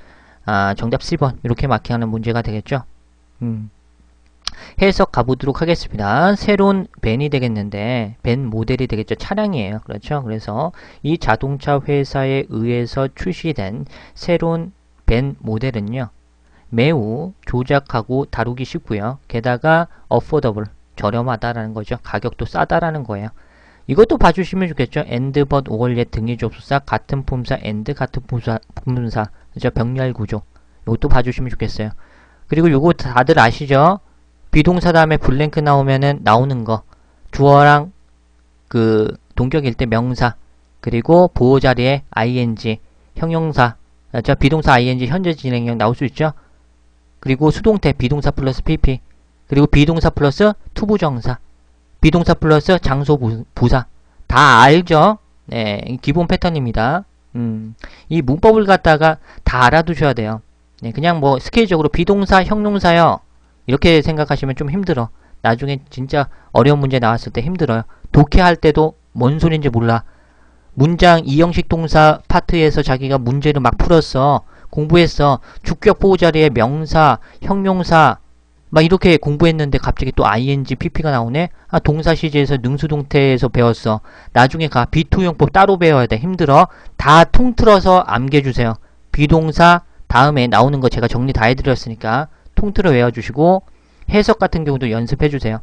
정답 C번 이렇게 마킹하는 문제가 되겠죠. 해석 가보도록 하겠습니다. 새로운 벤이 되겠는데 벤 모델이 되겠죠. 차량이에요. 그렇죠. 그래서 이 자동차 회사에 의해서 출시된 새로운 벤 모델은요. 매우 조작하고 다루기 쉽고요. 게다가 affordable, 저렴하다라는 거죠. 가격도 싸다라는 거예요. 이것도 봐주시면 좋겠죠. and, but, or, yet 등의 접속사, 같은 품사, and, 같은 품사, 그죠? 병렬 구조. 이것도 봐주시면 좋겠어요. 그리고 요거 다들 아시죠? 비동사 다음에 블랭크 나오면은 나오는 거. 주어랑 그 동격일 때 명사, 그리고 보호 자리에 ing, 형용사, 그렇죠? 비동사 ing 현재 진행형 나올 수 있죠? 그리고 수동태 비동사 플러스 pp, 그리고 비동사 플러스 투부정사, 비동사 플러스 장소 부사. 다 알죠? 네, 기본 패턴입니다. 이 문법을 갖다가 다 알아두셔야 돼요. 네, 그냥 뭐 스케일적으로 비동사, 형용사요. 이렇게 생각하시면 좀 힘들어. 나중에 진짜 어려운 문제 나왔을 때 힘들어요. 독해할 때도 뭔 소린지 몰라. 문장 이형식 동사 파트에서 자기가 문제를 막 풀었어. 공부했어. 주격 보호 자리에 명사, 형용사 막 이렇게 공부했는데 갑자기 또 ing, pp가 나오네? 동사 시제에서 능수동태에서 배웠어. 나중에 가. 비투용법 따로 배워야 돼. 힘들어. 다 통틀어서 암기해주세요. 비동사 다음에 나오는 거 제가 정리 다 해드렸으니까 통틀어 외워주시고 해석 같은 경우도 연습해주세요.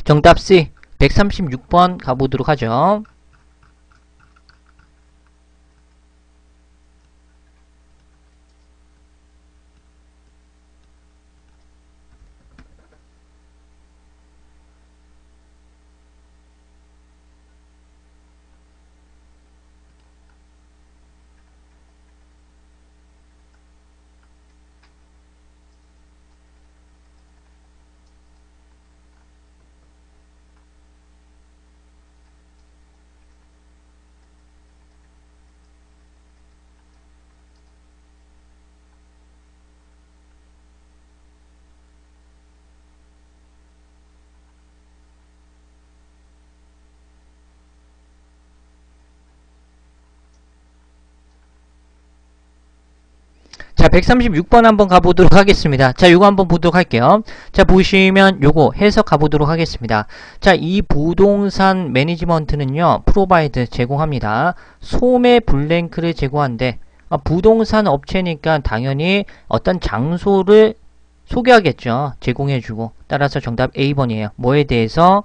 정답 C 136번 가보도록 하죠. 자, 136번 한번 가보도록 하겠습니다. 자, 요거 한번 보도록 할게요. 자, 보시면 요거 해석 가보도록 하겠습니다. 자, 이 부동산 매니지먼트는요, 프로바이드 제공합니다. 소매 블랭크를 제공한데, 부동산 업체니까 당연히 어떤 장소를 소개하겠죠. 제공해주고. 따라서 정답 A번이에요. 뭐에 대해서?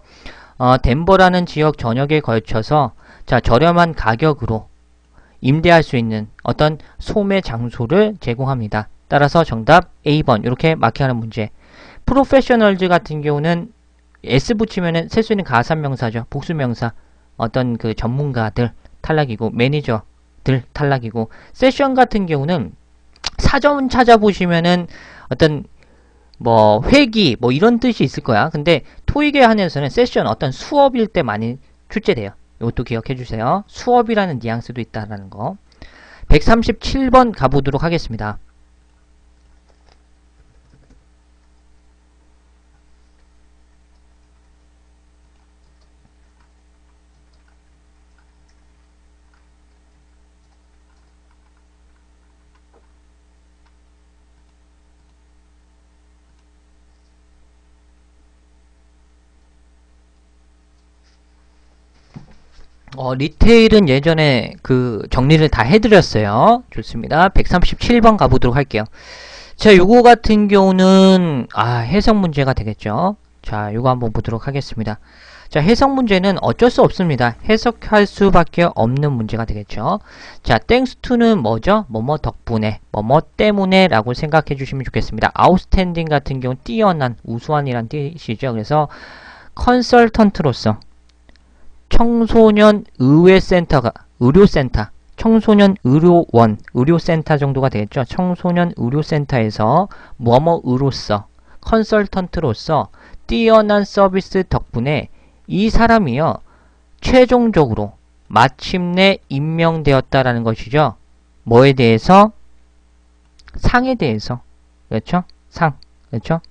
덴버라는 지역 전역에 걸쳐서, 자, 저렴한 가격으로 임대할 수 있는 어떤 소매 장소를 제공합니다. 따라서 정답 A번 이렇게 마킹하는 문제. 프로페셔널즈 같은 경우는 S 붙이면은 쓸 수 있는 가산명사죠. 복수명사. 어떤 그 전문가들 탈락이고 매니저들 탈락이고 세션 같은 경우는 사전 찾아보시면은 어떤 뭐 회기 뭐 이런 뜻이 있을 거야. 근데 토익에 한해서는 세션 어떤 수업일 때 많이 출제돼요. 이것도 기억해 주세요. 수업이라는 뉘앙스도 있다라는 거. 137번 가보도록 하겠습니다. 리테일은 예전에 그 정리를 다 해드렸어요. 좋습니다. 137번 가보도록 할게요. 자, 요거 같은 경우는 해석 문제가 되겠죠. 자, 요거 한번 보도록 하겠습니다. 자, 해석 문제는 어쩔 수 없습니다. 해석할 수밖에 없는 문제가 되겠죠. 자, thanks to는 뭐죠? 뭐뭐 덕분에, 뭐뭐 때문에 라고 생각해 주시면 좋겠습니다. outstanding 같은 경우 뛰어난, 우수한이란 뜻이죠. 그래서 컨설턴트로서 청소년 의회센터가 의료센터, 청소년 의료원, 의료센터 정도가 되겠죠. 청소년 의료센터에서 뭐뭐으로서 컨설턴트로서 뛰어난 서비스 덕분에 이 사람이요, 최종적으로 마침내 임명되었다라는 것이죠. 뭐에 대해서? 상에 대해서. 그렇죠? 상. 그렇죠?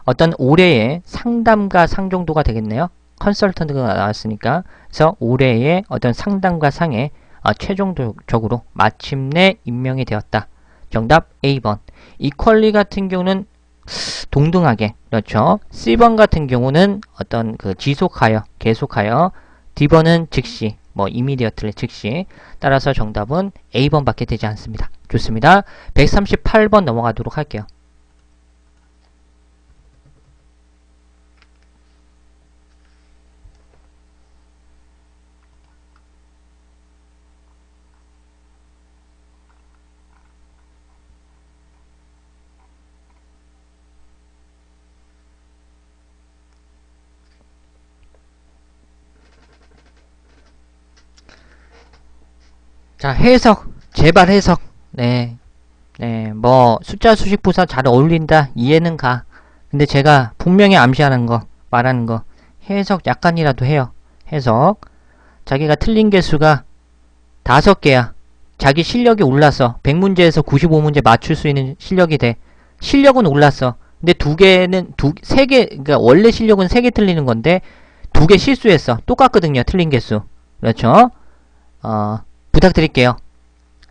어떤 올해의 상담가 상 정도가 되겠네요. 컨설턴트가 나왔으니까. 그래서 올해의 어떤 상담가 상에 최종적으로 마침내 임명이 되었다. 정답 A번. 이퀄리 같은 경우는 동등하게, 그렇죠. C번 같은 경우는 어떤 그 지속하여, 계속하여, D번은 즉시, 뭐 이미디어틀리 즉시. 따라서 정답은 A번 밖에 되지 않습니다. 좋습니다. 138번 넘어가도록 할게요. 자, 해석. 제발 해석. 네. 네, 뭐 숫자 수식 부사 잘 어울린다. 이해는 가. 근데 제가 분명히 암시하는 거, 말하는 거 해석 약간이라도 해요. 해석. 자기가 틀린 개수가 5개야. 자기 실력이 올랐어. 100문제에서 95문제 맞출 수 있는 실력이 돼. 실력은 올랐어. 근데 3개, 그러니까 원래 실력은 3개 틀리는 건데 2개 실수했어. 똑같거든요. 틀린 개수. 그렇죠? 부탁드릴게요.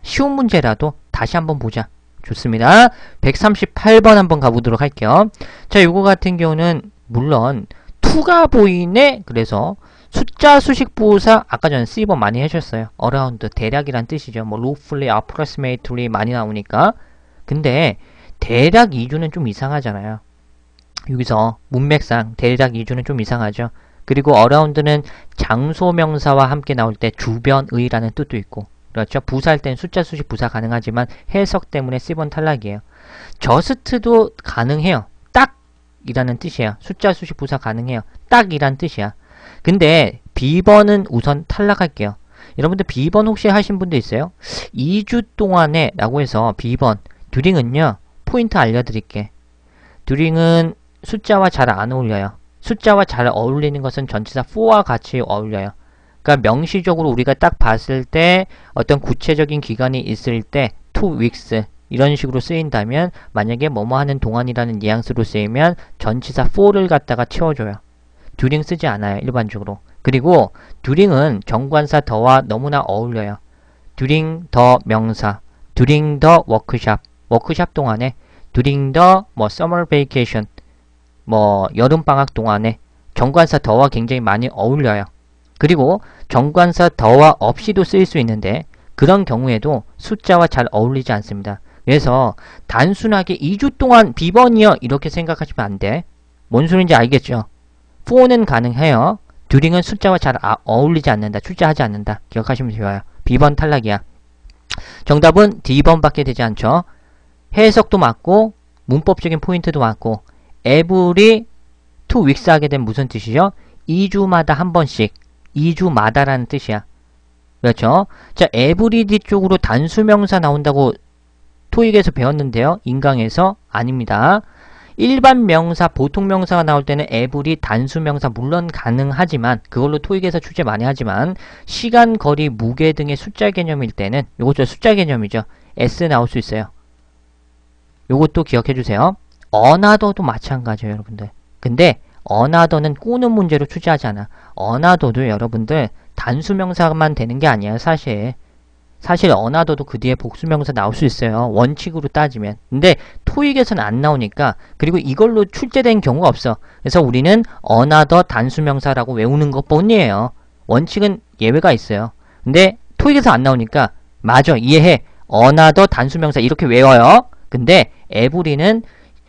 쉬운 문제라도 다시 한번 보자. 좋습니다. 138번 한번 가보도록 할게요. 자, 요거 같은 경우는 물론 투가 보이네. 그래서 숫자 수식 부사 아까 전에 C번 많이 해주셨어요. around 대략이란 뜻이죠. 뭐 roughly, approximately 많이 나오니까. 근데 대략 이주는 좀 이상하잖아요. 여기서 문맥상 대략 이주는 좀 이상하죠. 그리고 around는 장소 명사와 함께 나올 때 주변의라는 뜻도 있고, 그렇죠. 부사할 땐 숫자 수식 부사 가능하지만 해석 때문에 C번 탈락이에요. just도 가능해요. 딱 이라는 뜻이에요. 숫자 수식 부사 가능해요. 딱 이란 뜻이야. 근데 B번은 우선 탈락할게요. 여러분들 B번 혹시 하신 분도 있어요? 2주 동안에 라고 해서 B번 듀링은요, 포인트 알려드릴게. 듀링은 숫자와 잘 안 어울려요. 숫자와 잘 어울리는 것은 전치사 for와 같이 어울려요. 그러니까 명시적으로 우리가 딱 봤을 때 어떤 구체적인 기간이 있을 때 2 weeks 이런 식으로 쓰인다면, 만약에 뭐뭐 하는 동안이라는 뉘앙스로 쓰이면 전치사 for를 갖다가 채워줘요. 듀링 쓰지 않아요. 일반적으로. 그리고 듀링은 정관사 더와 너무나 어울려요. 듀링 더 명사, 듀링 더 워크샵, 워크샵 동안에, 듀링 더 뭐 summer vacation, 뭐 여름방학 동안에 정관사 더와 굉장히 많이 어울려요. 그리고 정관사 더와 없이도 쓰일 수 있는데 그런 경우에도 숫자와 잘 어울리지 않습니다. 그래서 단순하게 2주 동안 B번이요 이렇게 생각하시면 안 돼. 뭔 소리인지 알겠죠? for는 가능해요. 듀링은 숫자와 잘 어울리지 않는다. 출제하지 않는다. 기억하시면 좋아요. B번 탈락이야. 정답은 D번밖에 되지 않죠. 해석도 맞고 문법적인 포인트도 맞고, every 2 weeks 하게 되면 무슨 뜻이죠? 2주마다 한 번씩. 2주마다라는 뜻이야. 그렇죠? 자, every 뒤쪽으로 단수명사 나온다고 토익에서 배웠는데요. 인강에서 아닙니다. 일반 명사, 보통 명사가 나올 때는 every 단수명사 물론 가능하지만, 그걸로 토익에서 출제 많이 하지만, 시간, 거리, 무게 등의 숫자 개념일 때는, 요것도 숫자 개념이죠. S 나올 수 있어요. 요것도 기억해 주세요. another도 마찬가지예요, 여러분들. 근데 another는 꼬는 문제로 출제하지 않아. another도 여러분들 단수명사만 되는 게 아니에요, 사실. 사실 another도 그 뒤에 복수명사 나올 수 있어요. 원칙으로 따지면. 근데 토익에서는 안 나오니까, 그리고 이걸로 출제된 경우가 없어. 그래서 우리는 another 단수명사라고 외우는 것 뿐이에요. 원칙은 예외가 있어요. 근데 토익에서 안 나오니까 맞아, 이해해. another 단수명사 이렇게 외워요. 근데 every는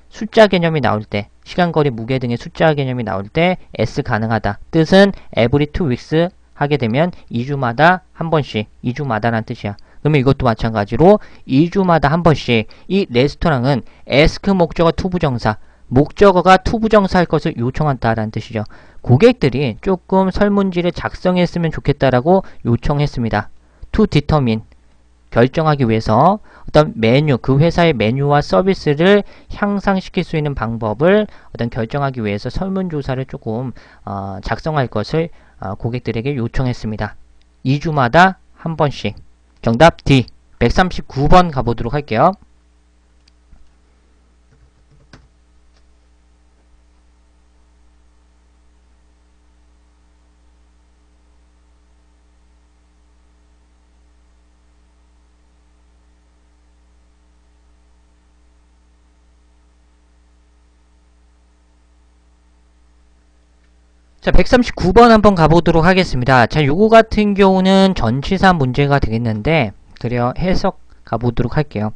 숫자 개념이 나올 때, 시간, 거리, 무게 등의 숫자 개념이 나올 때 S 가능하다. 뜻은 every 2 weeks 하게 되면 2주마다 한 번씩, 2주마다라는 뜻이야. 그러면 이것도 마찬가지로 2주마다 한 번씩. 이 레스토랑은 ask 목적어 투부정사, 목적어가 투부정사 할 것을 요청한다라는 뜻이죠. 고객들이 조금 설문지를 작성했으면 좋겠다라고 요청했습니다. to determine, 결정하기 위해서 어떤 메뉴, 그 회사의 메뉴와 서비스를 향상시킬 수 있는 방법을 어떤 결정하기 위해서 설문조사를 조금 작성할 것을 고객들에게 요청했습니다. 2주마다 한 번씩. 정답 D. 139번 가보도록 할게요. 자, 139번 한번 가보도록 하겠습니다. 자, 요거 같은 경우는 전치사 문제가 되겠는데, 그래요. 해석 가보도록 할게요.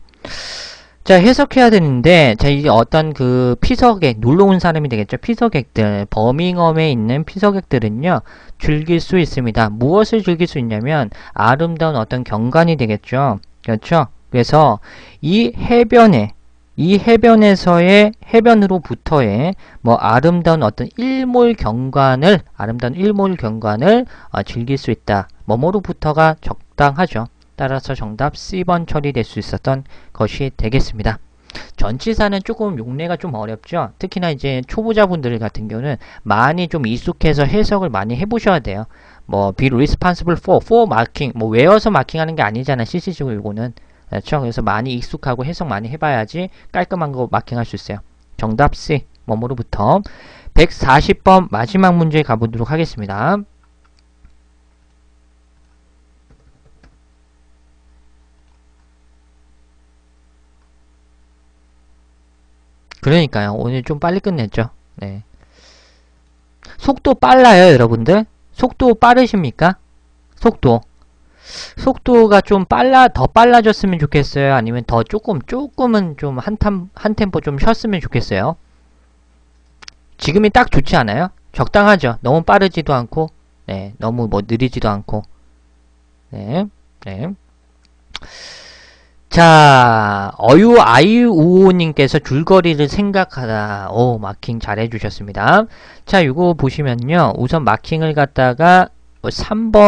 자, 해석해야 되는데, 자, 이제 어떤 그 피서객, 놀러 온 사람이 되겠죠. 피서객들, 버밍엄에 있는 피서객들은요, 즐길 수 있습니다. 무엇을 즐길 수 있냐면, 아름다운 어떤 경관이 되겠죠. 그렇죠? 그래서 이 해변에서의 해변으로부터의 뭐 아름다운 어떤 아름다운 일몰 경관을 즐길 수 있다. 뭐뭐로부터가 적당하죠. 따라서 정답 C번 처리될 수 있었던 것이 되겠습니다. 전치사는 조금 용례가 좀 어렵죠. 특히나 이제 초보자분들 같은 경우는 많이 좀 익숙해서 해석을 많이 해보셔야 돼요. 뭐 be responsible for marking, 뭐 외워서 마킹하는 게 아니잖아. CC적으로 이거는. 그렇죠? 그래서 많이 익숙하고 해석 많이 해봐야지 깔끔한 거 마킹할 수 있어요. 정답 C. 뭐뭐로부터. 140번 마지막 문제 가보도록 하겠습니다. 그러니까요. 오늘 좀 빨리 끝냈죠. 네. 속도 빨라요, 여러분들? 속도 빠르십니까? 속도가 좀 더 빨라졌으면 좋겠어요? 아니면 더 조금은 좀 한 템포 좀 쉬었으면 좋겠어요? 지금이 딱 좋지 않아요? 적당하죠? 너무 빠르지도 않고, 네, 너무 뭐 느리지도 않고, 네, 네. 자, 아이우오님께서 줄거리를 생각하다. 마킹 잘 해주셨습니다. 자, 이거 보시면요. 우선 마킹을 갖다가 3번을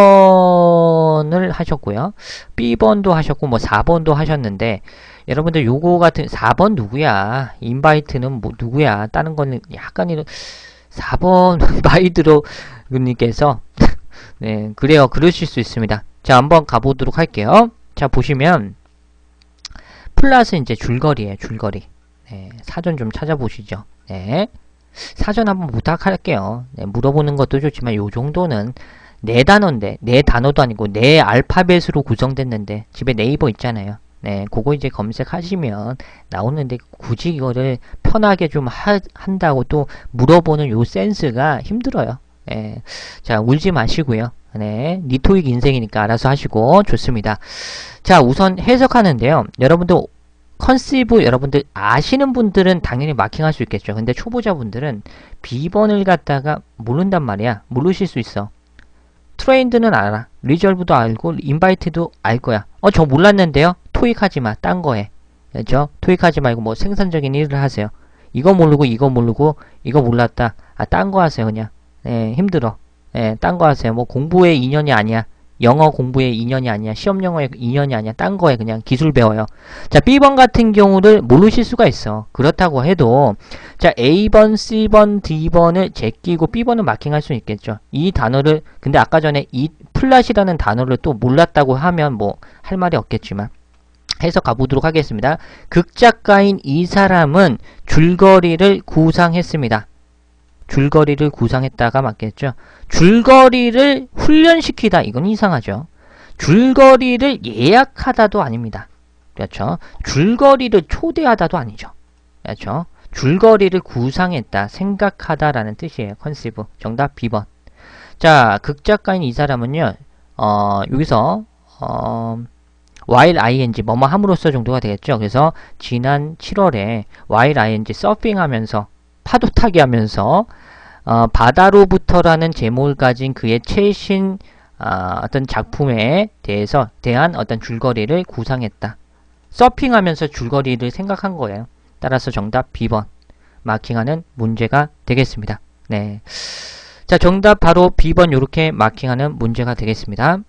하셨고요. B번도 하셨고, 뭐 4번도 하셨는데, 여러분들 요거 같은, 4번 누구야? 인바이트는 뭐 누구야? 다른 거는 약간 4번 마이드로 님께서, 네, 그래요. 그러실 수 있습니다. 자, 한번 가보도록 할게요. 자, 보시면, 플러스 이제 줄거리에요, 줄거리. 네, 사전 좀 찾아보시죠. 네. 사전 한번 부탁할게요. 네, 물어보는 것도 좋지만 요 정도는 네 단어인데, 네 단어도 아니고 네 알파벳으로 구성됐는데 집에 네이버 있잖아요. 네, 그거 이제 검색하시면 나오는데 굳이 이거를 편하게 좀 한다고 또 물어보는 요 센스가 힘들어요. 네. 자, 울지 마시고요. 네, 니토익 인생이니까 알아서 하시고 좋습니다. 자, 우선 해석하는데요. 여러분들 컨시브 여러분들 아시는 분들은 당연히 마킹할 수 있겠죠. 근데 초보자분들은 B번을 갖다가 모른단 말이야. 모르실 수 있어. 트레인드는 알아. 리졸브도 알고 인바이트도 알 거야. 저 몰랐는데요. 토익 하지 마. 딴 거 해. 그렇죠? 토익 하지 말고 뭐 생산적인 일을 하세요. 이거 모르고 이거 몰랐다. 딴 거 하세요 그냥. 네, 힘들어. 네, 딴 거 하세요. 뭐 공부에 인연이 아니야. 영어 공부에 인연이 아니야. 시험 영어에 인연이 아니야. 딴 거에 그냥 기술 배워요. 자, B번 같은 경우를 모르실 수가 있어. 그렇다고 해도 자, A번, C번, D번을 제끼고 B번을 마킹할 수 있겠죠. 이 단어를 근데 아까 전에 이 플랫이라는 단어를 또 몰랐다고 하면 뭐 할 말이 없겠지만 해석 가보도록 하겠습니다. 극작가인 이 사람은 줄거리를 구상했습니다. 줄거리를 구상했다가 맞겠죠. 줄거리를 훈련시키다. 이건 이상하죠. 줄거리를 예약하다도 아닙니다. 그렇죠. 줄거리를 초대하다도 아니죠. 그렇죠. 줄거리를 구상했다, 생각하다라는 뜻이에요. 컨시브. 정답 B번. 자, 극작가인 이 사람은요. 여기서 while ing 뭐뭐 함으로써 정도가 되겠죠. 그래서 지난 7월에 while ing 서핑하면서 파도 타기 하면서 바다로부터라는 제목을 가진 그의 최신 어떤 작품에 대한 어떤 줄거리를 구상했다. 서핑하면서 줄거리를 생각한 거예요. 따라서 정답 B번 마킹하는 문제가 되겠습니다. 네. 자, 정답 바로 B번 요렇게 마킹하는 문제가 되겠습니다.